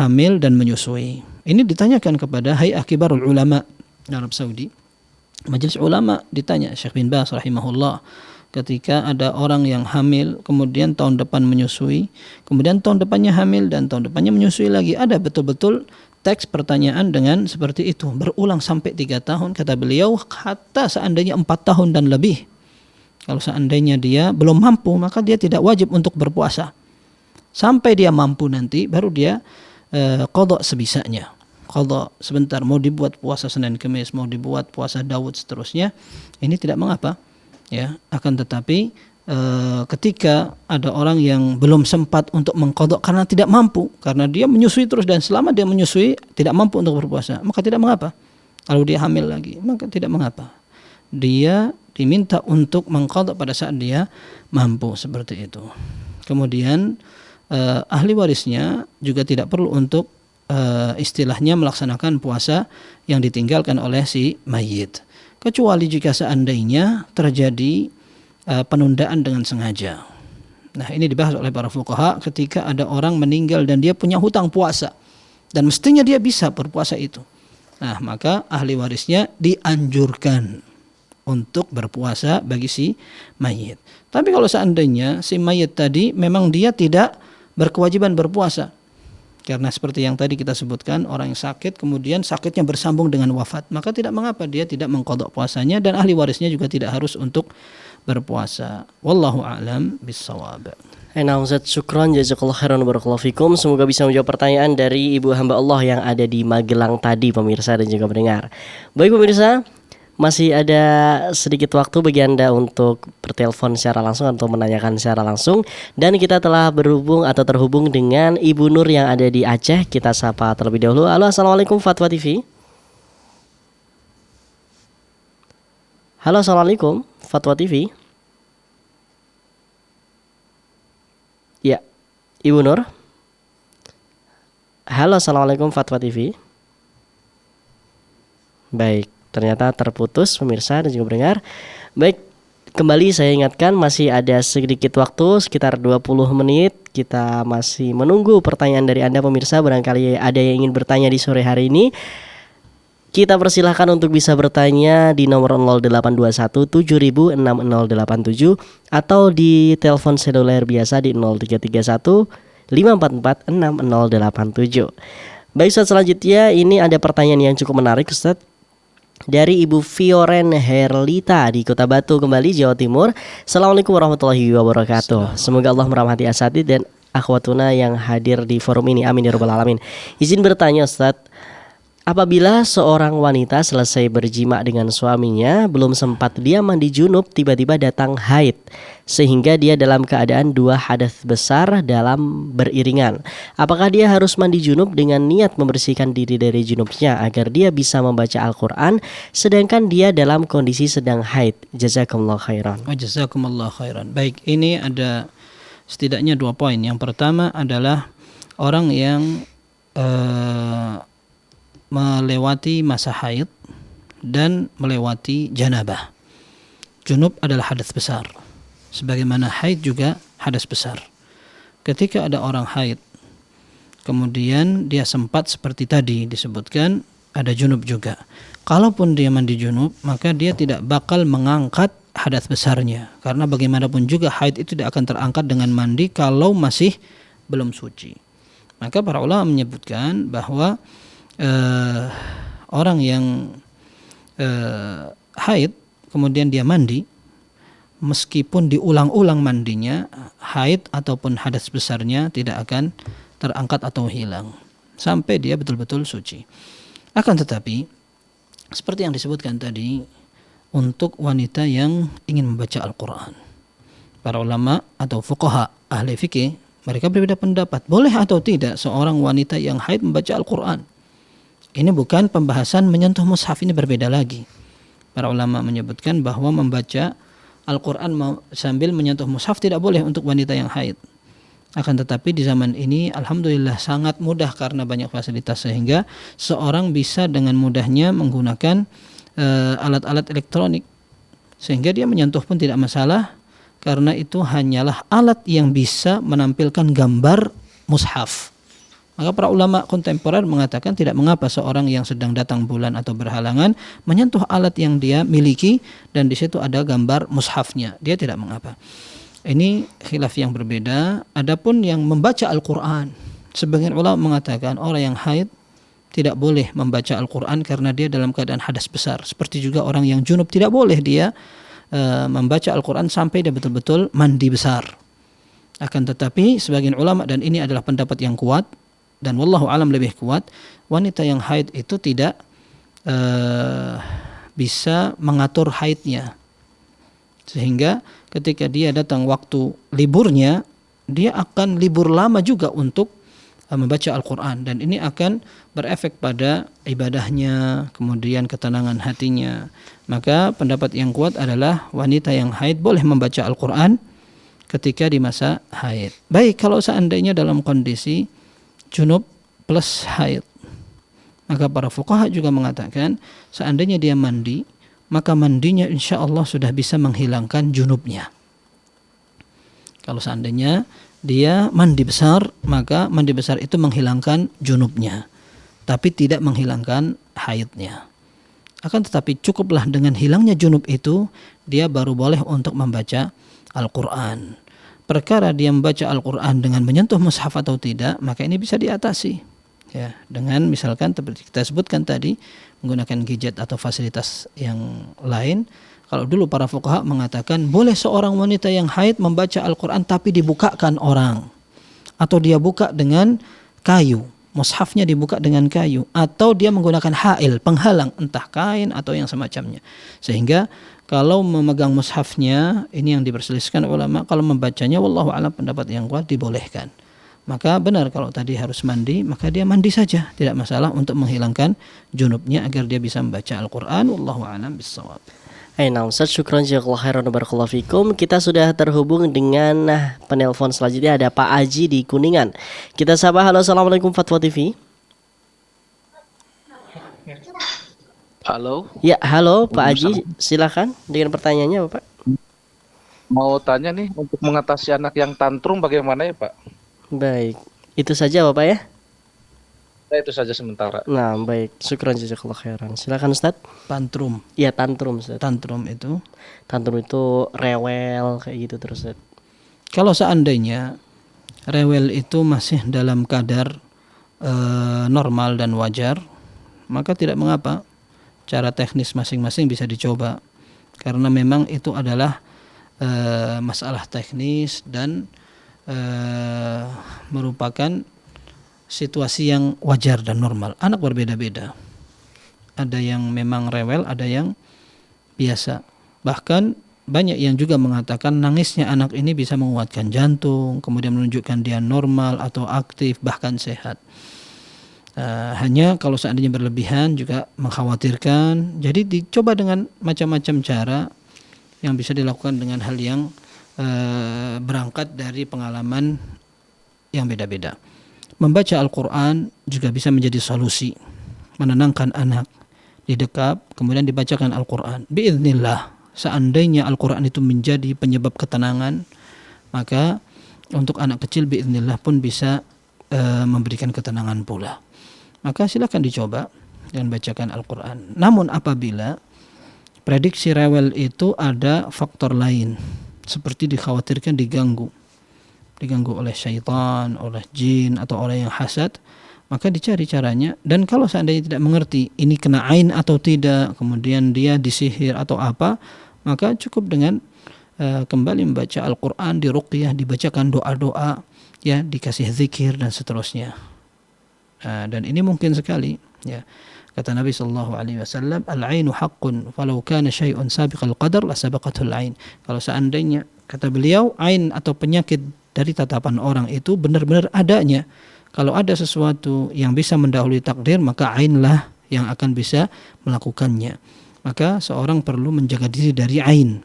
hamil dan menyusui. Ini ditanyakan kepada Hay'ah Kibarul Ulama Arab Saudi. Majelis ulama ditanya Syekh bin Baz rahimahullah, ketika ada orang yang hamil kemudian tahun depan menyusui, kemudian tahun depannya hamil dan tahun depannya menyusui lagi, ada betul-betul teks pertanyaan dengan seperti itu berulang sampai 3 tahun. Kata beliau, hatta seandainya 4 tahun dan lebih, kalau seandainya dia belum mampu maka dia tidak wajib untuk berpuasa sampai dia mampu, nanti baru dia qadha sebisanya. Qadha sebentar, mau dibuat puasa Senin Kamis, mau dibuat puasa Daud seterusnya, ini tidak mengapa. Ya, akan tetapi ketika ada orang yang belum sempat untuk mengqadha karena tidak mampu, karena dia menyusui terus dan selama dia menyusui tidak mampu untuk berpuasa, maka tidak mengapa. Kalau dia hamil lagi, maka tidak mengapa. Dia diminta untuk mengqadha pada saat dia mampu, seperti itu. Kemudian ahli warisnya juga tidak perlu untuk istilahnya melaksanakan puasa yang ditinggalkan oleh si mayit. Kecuali jika seandainya terjadi penundaan dengan sengaja. Nah, ini dibahas oleh para fuqaha ketika ada orang meninggal dan dia punya hutang puasa dan mestinya dia bisa berpuasa itu. Nah, maka ahli warisnya dianjurkan untuk berpuasa bagi si mayit. Tapi kalau seandainya si mayit tadi memang dia tidak berkewajiban berpuasa, karena seperti yang tadi kita sebutkan, orang yang sakit kemudian sakitnya bersambung dengan wafat, maka tidak mengapa dia tidak mengqadha puasanya dan ahli warisnya juga tidak harus untuk berpuasa. Wallahu a'lam bissawab. Nah Ustaz, syukron, jazakallah khairan, barakallahu fikum. Semoga bisa menjawab pertanyaan dari ibu hamba Allah yang ada di Magelang tadi, pemirsa dan juga pendengar. Baik pemirsa, masih ada sedikit waktu bagi Anda untuk bertelepon secara langsung atau menanyakan secara langsung. Dan kita telah terhubung dengan Ibu Nur yang ada di Aceh. Kita sapa terlebih dahulu. Halo, assalamualaikum Fatwa TV. Halo, assalamualaikum Fatwa TV. Ya, Ibu Nur. Halo, assalamualaikum Fatwa TV. Baik, ternyata terputus pemirsa dan juga pendengar. Baik, kembali saya ingatkan masih ada sedikit waktu, sekitar 20 menit. Kita masih menunggu pertanyaan dari Anda pemirsa. Barangkali ada yang ingin bertanya di sore hari ini, kita persilahkan untuk bisa bertanya di nomor 0821 7000 6087 atau di telepon seluler biasa di 0331 544 6087. Baik Ustaz, selanjutnya ini ada pertanyaan yang cukup menarik Ustaz, dari Ibu Fioren Herlita di Kota Batu kembali, Jawa Timur. Assalamualaikum warahmatullahi wabarakatuh. Semoga Allah merahmati asatid dan akhwatuna yang hadir di forum ini, amin ya rabbal alamin. Izin bertanya Ustaz, apabila seorang wanita selesai berjima dengan suaminya, belum sempat dia mandi junub, tiba-tiba datang haid, sehingga dia dalam keadaan dua hadas besar dalam beriringan. Apakah dia harus mandi junub dengan niat membersihkan diri dari junubnya agar dia bisa membaca Al-Quran, sedangkan dia dalam kondisi sedang haid? Jazakumullah khairan. Jazakumullah khairan. Baik, ini ada setidaknya 2 poin. Yang pertama adalah orang yang melewati masa haid dan melewati janabah. Junub adalah hadas besar, sebagaimana haid juga hadas besar. Ketika ada orang haid kemudian dia sempat seperti tadi disebutkan ada junub juga, kalaupun dia mandi junub maka dia tidak bakal mengangkat hadas besarnya, karena bagaimanapun juga haid itu tidak akan terangkat dengan mandi kalau masih belum suci. Maka para ulama menyebutkan bahwa orang yang haid kemudian dia mandi, meskipun diulang-ulang mandinya, haid ataupun hadas besarnya tidak akan terangkat atau hilang sampai dia betul-betul suci. Akan tetapi seperti yang disebutkan tadi, untuk wanita yang ingin membaca Al-Quran, para ulama atau fuqaha ahli fikih mereka berbeda pendapat, boleh atau tidak seorang wanita yang haid membaca Al-Quran. Ini bukan pembahasan menyentuh mushaf, ini berbeda lagi. Para ulama menyebutkan bahwa membaca Al-Quran sambil menyentuh mushaf tidak boleh untuk wanita yang haid. Akan tetapi di zaman ini alhamdulillah sangat mudah karena banyak fasilitas, sehingga seorang bisa dengan mudahnya menggunakan alat-alat elektronik, sehingga dia menyentuh pun tidak masalah, karena itu hanyalah alat yang bisa menampilkan gambar mushaf. Maka para ulama kontemporer mengatakan tidak mengapa seorang yang sedang datang bulan atau berhalangan menyentuh alat yang dia miliki dan di situ ada gambar mushafnya, dia tidak mengapa. Ini khilaf yang berbeda. Adapun yang membaca Al-Quran, sebagian ulama mengatakan orang yang haid tidak boleh membaca Al-Quran karena dia dalam keadaan hadas besar. Seperti juga orang yang junub tidak boleh dia membaca Al-Quran sampai dia betul-betul mandi besar. Akan tetapi sebagian ulama, dan ini adalah pendapat yang kuat dan wallahu alam lebih kuat, wanita yang haid itu tidak bisa mengatur haidnya, sehingga ketika dia datang waktu liburnya, dia akan libur lama juga untuk membaca Al-Quran, dan ini akan berefek pada ibadahnya, kemudian ketenangan hatinya. Maka pendapat yang kuat adalah wanita yang haid boleh membaca Al-Quran ketika di masa haid. Baik, kalau seandainya dalam kondisi junub plus haid, maka para fuqaha juga mengatakan seandainya dia mandi, maka mandinya insya Allah sudah bisa menghilangkan junubnya. Kalau seandainya dia mandi besar, maka mandi besar itu menghilangkan junubnya, tapi tidak menghilangkan haidnya. Akan tetapi cukuplah dengan hilangnya junub itu, dia baru boleh untuk membaca Al-Quran. Perkara dia membaca Al-Quran dengan menyentuh mushaf atau tidak, maka ini bisa diatasi. Ya, dengan misalkan seperti kita sebutkan tadi, menggunakan gadget atau fasilitas yang lain. Kalau dulu para fuqaha mengatakan boleh seorang wanita yang haid membaca Al-Quran tapi dibukakan orang, atau dia buka dengan kayu, mushafnya dibuka dengan kayu, atau dia menggunakan hail, penghalang, entah kain atau yang semacamnya. Sehingga kalau memegang mushafnya, ini yang diperselisihkan ulama, kalau membacanya wallahu a'lam pendapat yang kuat dibolehkan. Maka benar kalau tadi harus mandi, maka dia mandi saja, tidak masalah untuk menghilangkan junubnya agar dia bisa membaca Al-Quran. Wallahu a'lam bissawab. Nah Ustaz, syukron jazakallahu khairan wa barakallahu fikum. Kita sudah terhubung dengan penelpon selanjutnya, ada Pak Aji di Kuningan. Kita sapa. Halo, assalamualaikum Fatwa TV. Halo, Ya, halo Pak Aji, silakan dengan pertanyaannya Bapak. mau tanya nih, untuk mengatasi anak yang tantrum bagaimana ya Pak? Baik, itu saja Bapak ya. Nah, itu saja sementara. Nah, baik, syukron jazakallahu khairan. Silakan Ustaz. Tantrum. Iya, tantrum Ustaz. Tantrum Tantrum itu rewel kayak gitu terus Ustaz. kalau seandainya rewel itu masih dalam kadar normal dan wajar, maka tidak mengapa. Cara teknis masing-masing bisa dicoba, karena memang itu adalah masalah teknis dan merupakan situasi yang wajar dan normal. Anak berbeda-beda. Ada yang memang rewel, ada yang biasa. Bahkan banyak yang juga mengatakan nangisnya anak ini bisa menguatkan jantung, kemudian menunjukkan dia normal atau aktif, bahkan sehat. Hanya kalau seandainya berlebihan juga mengkhawatirkan. Jadi dicoba dengan macam-macam cara yang bisa dilakukan dengan hal yang berangkat dari pengalaman yang beda-beda. Membaca Al-Quran juga bisa menjadi solusi, menenangkan anak, didekap, kemudian dibacakan Al-Quran. Biiznillah, seandainya Al-Quran itu menjadi penyebab ketenangan, maka untuk anak kecil biiznillah pun bisa memberikan ketenangan pula. Maka silakan dicoba dengan bacakan Al-Quran. Namun apabila prediksi rewel itu ada faktor lain, seperti dikhawatirkan diganggu oleh syaitan, oleh jin, atau oleh yang hasad, maka dicari caranya. Dan kalau seandainya tidak mengerti ini kena ain atau tidak, kemudian dia disihir atau apa, maka cukup dengan kembali membaca Al-Quran, diruqyah, dibacakan doa-doa, ya, dikasih zikir dan seterusnya. Dan ini mungkin sekali, ya. Kata Nabi SAW, al-ainu haqqun falau kana syai'un sabiqal qadar la sabaqatul ain. Kalau seandainya, kata beliau, ain atau penyakit dari tatapan orang itu benar-benar adanya. Kalau ada sesuatu yang bisa mendahului takdir, maka ainlah yang akan bisa melakukannya. Maka seorang perlu menjaga diri dari ain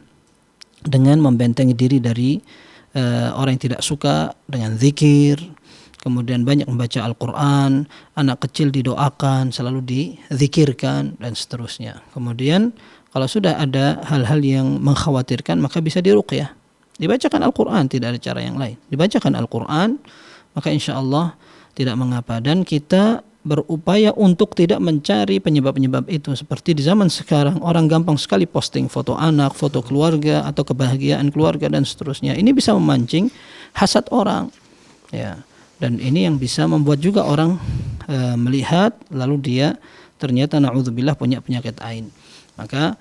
dengan membentengi diri dari orang yang tidak suka, dengan zikir, kemudian banyak membaca Al-Quran, anak kecil didoakan, selalu dizikirkan, dan seterusnya. Kemudian kalau sudah ada hal-hal yang mengkhawatirkan, maka bisa diruqyah, dibacakan Al-Quran, tidak ada cara yang lain. Dibacakan Al-Quran, maka insya Allah tidak mengapa. Dan kita berupaya untuk tidak mencari penyebab-penyebab itu. Seperti di zaman sekarang, orang gampang sekali posting foto anak, foto keluarga, atau kebahagiaan keluarga, dan seterusnya. Ini bisa memancing hasad orang, ya. Dan ini yang bisa membuat juga orang melihat, lalu dia ternyata na'udzubillah punya penyakit ain. Maka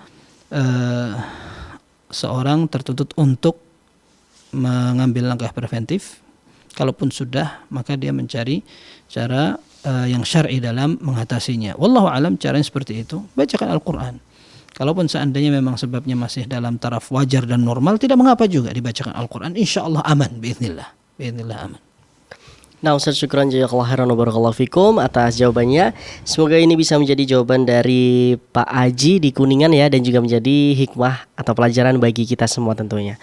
seorang tertuntut untuk mengambil langkah preventif. Kalaupun sudah, maka dia mencari cara yang syar'i dalam mengatasinya. Wallahu alam, caranya seperti itu. Bacakan Al-Quran. Kalaupun seandainya memang sebabnya masih dalam taraf wajar dan normal, tidak mengapa juga dibacakan Al-Quran. Insya Allah aman, biiznillah. Biiznillah aman. Nah Ustaz, syukran jazakallahu khairan wa barakallahu fikum atas jawabannya. Semoga ini bisa menjadi jawaban dari Pak Aji di Kuningan ya, dan juga menjadi hikmah atau pelajaran bagi kita semua tentunya.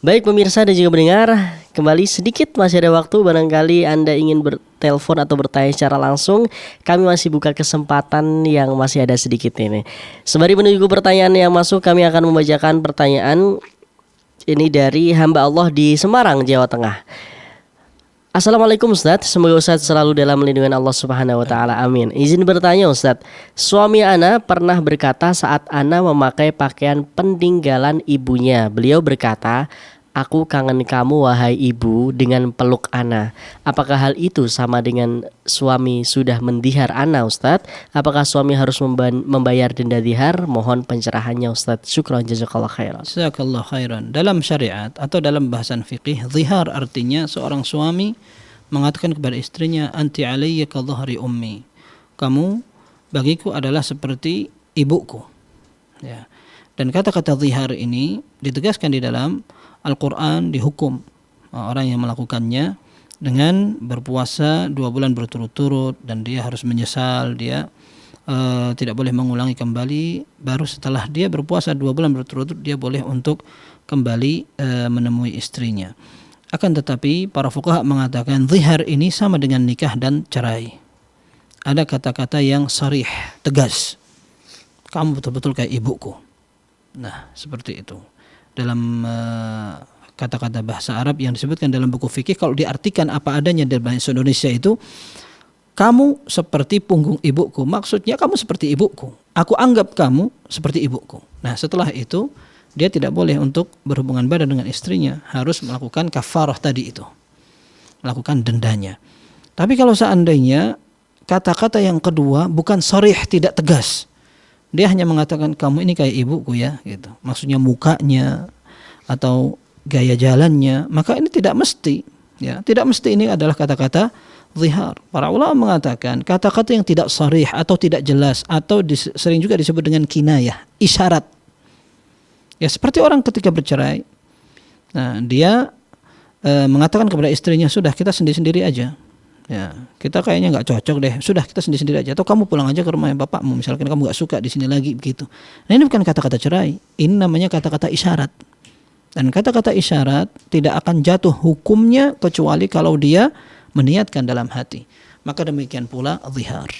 Baik pemirsa dan juga pendengar, kembali sedikit masih ada waktu. Barangkali Anda ingin bertelepon atau bertanya secara langsung, kami masih buka kesempatan yang masih ada sedikit ini. Sembari menunggu pertanyaan yang masuk, kami akan membacakan pertanyaan Ini dari hamba Allah di Semarang, Jawa Tengah. Assalamualaikum Ustadz, semoga Ustadz selalu dalam lindungan Allah Subhanahu wa Ta'ala, amin. Izin bertanya Ustadz, suami Ana pernah berkata saat Ana memakai pakaian peninggalan ibunya, beliau berkata, aku kangen kamu wahai ibu, dengan peluk Ana. Apakah hal itu sama dengan suami sudah mendihar Ana Ustadz? Apakah suami harus membayar denda dihar? Mohon pencerahannya Ustadz. Syukran jazakallah khairan. Jazakallah khairan. Dalam syariat atau dalam bahasan fikih, zihar artinya seorang suami mengatakan kepada istrinya, anti alayya ka dhahri ummi. Kamu bagiku adalah seperti ibuku. Ya. Dan kata-kata zihar ini ditegaskan di dalam Al-Quran, dihukum orang yang melakukannya dengan berpuasa 2 bulan berturut-turut, dan dia harus menyesal, dia tidak boleh mengulangi kembali. Baru setelah dia berpuasa 2 bulan berturut-turut, dia boleh untuk kembali menemui istrinya. Akan tetapi para fuqaha mengatakan zihar ini sama dengan nikah dan cerai. Ada kata-kata yang sarih, tegas. Kamu betul-betul kayak ibuku. Nah, seperti itu. Dalam kata-kata bahasa Arab yang disebutkan dalam buku fikih, kalau diartikan apa adanya dalam bahasa Indonesia itu, kamu seperti punggung ibuku. Maksudnya kamu seperti ibuku. Aku anggap kamu seperti ibuku. Nah, setelah itu dia tidak boleh untuk berhubungan badan dengan istrinya, harus melakukan kafarah tadi itu, melakukan dendanya. Tapi kalau seandainya kata-kata yang kedua bukan sharih, tidak tegas, dia hanya mengatakan kamu ini kayak ibuku ya, gitu. Maksudnya mukanya atau gaya jalannya, maka ini tidak mesti, ya, tidak mesti ini adalah kata-kata zihar. Para ulama mengatakan kata-kata yang tidak sharih atau tidak jelas atau sering juga disebut dengan kinayah, isyarat. Ya, seperti orang ketika bercerai, nah dia mengatakan kepada istrinya, sudah kita sendiri-sendiri aja, ya kita kayaknya nggak cocok deh, sudah kita sendiri-sendiri aja, atau kamu pulang aja ke rumah bapakmu, misalkan kamu nggak suka di sini lagi, begitu. Nah, ini bukan kata-kata cerai, ini namanya kata-kata isyarat. Dan kata-kata isyarat tidak akan jatuh hukumnya kecuali kalau dia meniatkan dalam hati. Maka demikian pula zihar.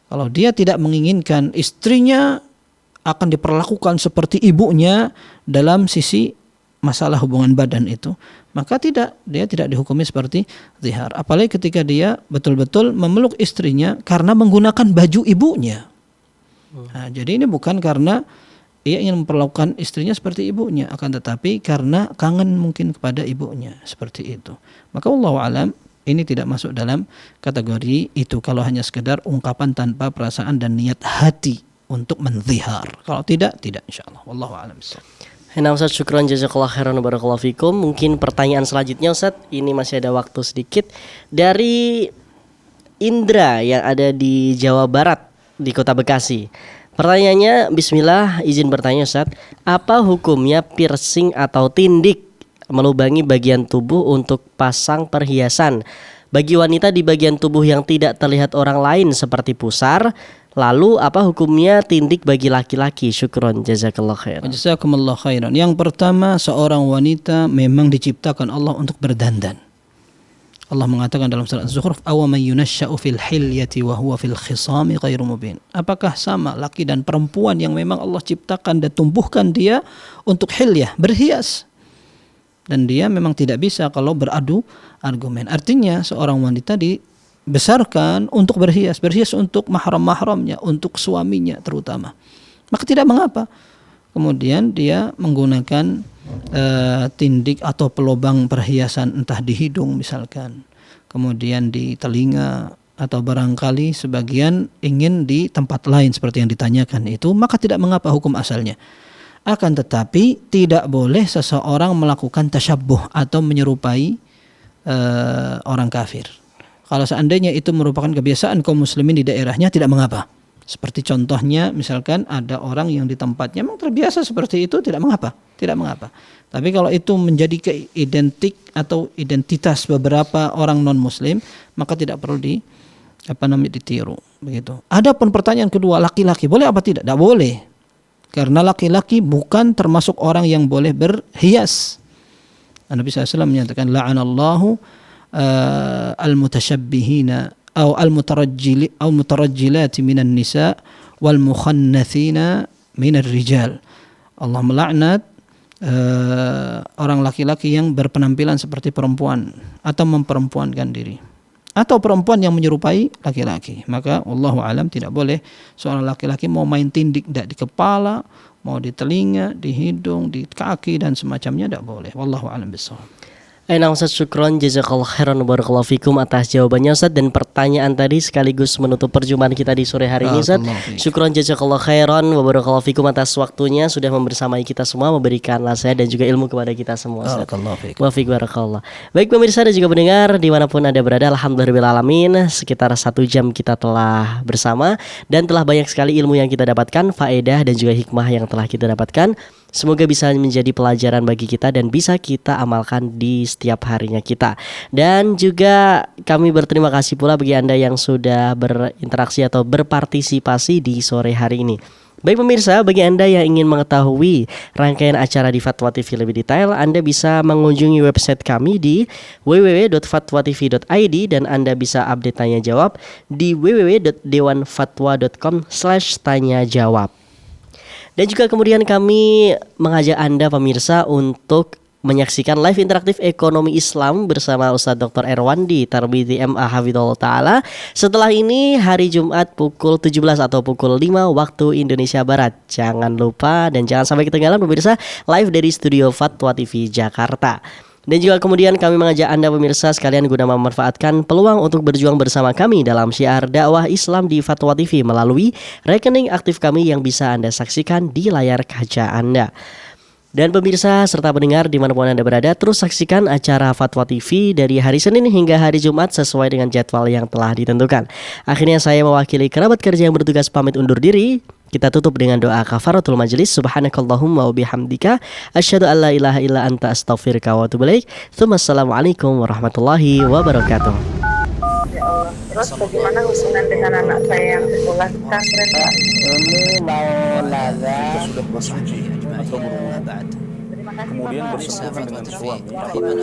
Kalau dia tidak menginginkan istrinya akan diperlakukan seperti ibunya dalam sisi masalah hubungan badan itu, maka dia tidak dihukumi seperti zihar. Apalagi ketika dia betul-betul memeluk istrinya karena menggunakan baju ibunya. Nah, jadi ini bukan karena ia ingin memperlakukan istrinya seperti ibunya, akan tetapi karena kangen mungkin kepada ibunya, seperti itu. Maka wallahu alam, ini tidak masuk dalam kategori itu kalau hanya sekedar ungkapan tanpa perasaan dan niat hati untuk menzihar. Kalau tidak insyaallah. Wallahu a'lam. Nah Ustaz, syukran jazakallah khairan barakallahu fikum. Mungkin pertanyaan selanjutnya Ustaz, ini masih ada waktu sedikit, dari Indra yang ada di Jawa Barat di Kota Bekasi. Pertanyaannya, bismillah, izin bertanya Ustaz, apa hukumnya piercing atau tindik melubangi bagian tubuh untuk pasang perhiasan bagi wanita di bagian tubuh yang tidak terlihat orang lain seperti pusar? Lalu apa hukumnya tindik bagi laki-laki? Syukron jazakallah khairan. Jazakumullah khairan. Yang pertama, seorang wanita memang diciptakan Allah untuk berdandan. Allah mengatakan dalam surat Az-Zukhruf, aw man yunashsha'u fil hilyati wa huwa fil khisami ghairu mubin. Apakah sama laki dan perempuan yang memang Allah ciptakan dan tumbuhkan dia untuk hilyah, berhias, dan dia memang tidak bisa kalau beradu argumen. Artinya seorang wanita dibesarkan untuk berhias untuk mahram-mahramnya, untuk suaminya terutama. Maka tidak mengapa kemudian dia menggunakan tindik atau pelobang perhiasan, entah di hidung misalkan, kemudian di telinga, atau barangkali sebagian ingin di tempat lain seperti yang ditanyakan itu, maka tidak mengapa hukum asalnya. Akan tetapi tidak boleh seseorang melakukan tasyabbuh atau menyerupai orang kafir. Kalau seandainya itu merupakan kebiasaan kaum muslimin di daerahnya, tidak mengapa. Seperti contohnya misalkan ada orang yang di tempatnya memang terbiasa seperti itu, tidak mengapa. Tapi kalau itu menjadi identik atau identitas beberapa orang non muslim, maka tidak perlu ditiru begitu. Adapun pertanyaan kedua, laki-laki boleh apa tidak? Tidak boleh. Karena laki-laki bukan termasuk orang yang boleh berhias. Nabi SAW menyatakan la'anallahu al-mutasyabbihina atau al-mutarajjilati minan nisa wal mukhannathina minar rijal. Allah melaknat orang laki-laki yang berpenampilan seperti perempuan atau memperempuankan diri, atau perempuan yang menyerupai laki-laki. Maka wallahu alam tidak boleh seorang laki-laki mau main tindik di kepala, mau di telinga, di hidung, di kaki dan semacamnya, tidak boleh. Wallahu alam bishawab. Nah Ustaz, syukron jazakallah khairan barakallahu fikum atas jawabannya Ustaz, dan pertanyaan tadi sekaligus menutup perjumpaan kita di sore hari ini Ustaz. Syukron jazakallah khairan barakallahu fikum atas waktunya sudah membersamai kita semua, memberikan nasihat dan juga ilmu kepada kita semua Ustaz. Wa fiik barakallah. Baik pemirsa dan juga pendengar dimanapun Anda berada, alhamdulillahirrahmanirrahim, sekitar 1 jam kita telah bersama dan telah banyak sekali ilmu yang kita dapatkan, faedah dan juga hikmah yang telah kita dapatkan. Semoga bisa menjadi pelajaran bagi kita dan bisa kita amalkan di setiap harinya kita. Dan juga kami berterima kasih pula bagi Anda yang sudah berinteraksi atau berpartisipasi di sore hari ini. Baik pemirsa, bagi Anda yang ingin mengetahui rangkaian acara di Fatwa TV lebih detail, Anda bisa mengunjungi website kami di www.fatwatv.id dan Anda bisa update tanya jawab di www.dewanfatwa.com/tanyajawab. Dan juga kemudian kami mengajak Anda pemirsa untuk menyaksikan live interaktif ekonomi Islam bersama Ustadz Dr. Erwandi Tarbiti MA Hafidhullah Ta'ala. Setelah ini hari Jumat pukul 17 atau pukul 5 waktu Indonesia Barat. Jangan lupa dan jangan sampai ketinggalan pemirsa, live dari studio Fatwa TV Jakarta. Dan juga kemudian kami mengajak Anda pemirsa sekalian guna memanfaatkan peluang untuk berjuang bersama kami dalam syiar dakwah Islam di Fatwa TV melalui rekening aktif kami yang bisa Anda saksikan di layar kaca Anda. Dan pemirsa serta pendengar dimanapun Anda berada, terus saksikan acara Fatwa TV dari hari Senin hingga hari Jumat sesuai dengan jadwal yang telah ditentukan. Akhirnya saya mewakili kerabat kerja yang bertugas pamit undur diri. Kita tutup dengan doa kafaratul majelis. Subhanakallahumma wa bihamdika asyhadu an la ilaha illa anta astaghfiruka wa atubu ilaik. Assalamualaikum warahmatullahi wabarakatuh. Ya Allah. Terus bagaimana hubungan dengan anak saya yang sekolah di pesantren, Pak? Ini mau laga. Sudah bersuci atau berwudu. Terima kasih, Kemudian Bapak. bersentuhan dengan suami.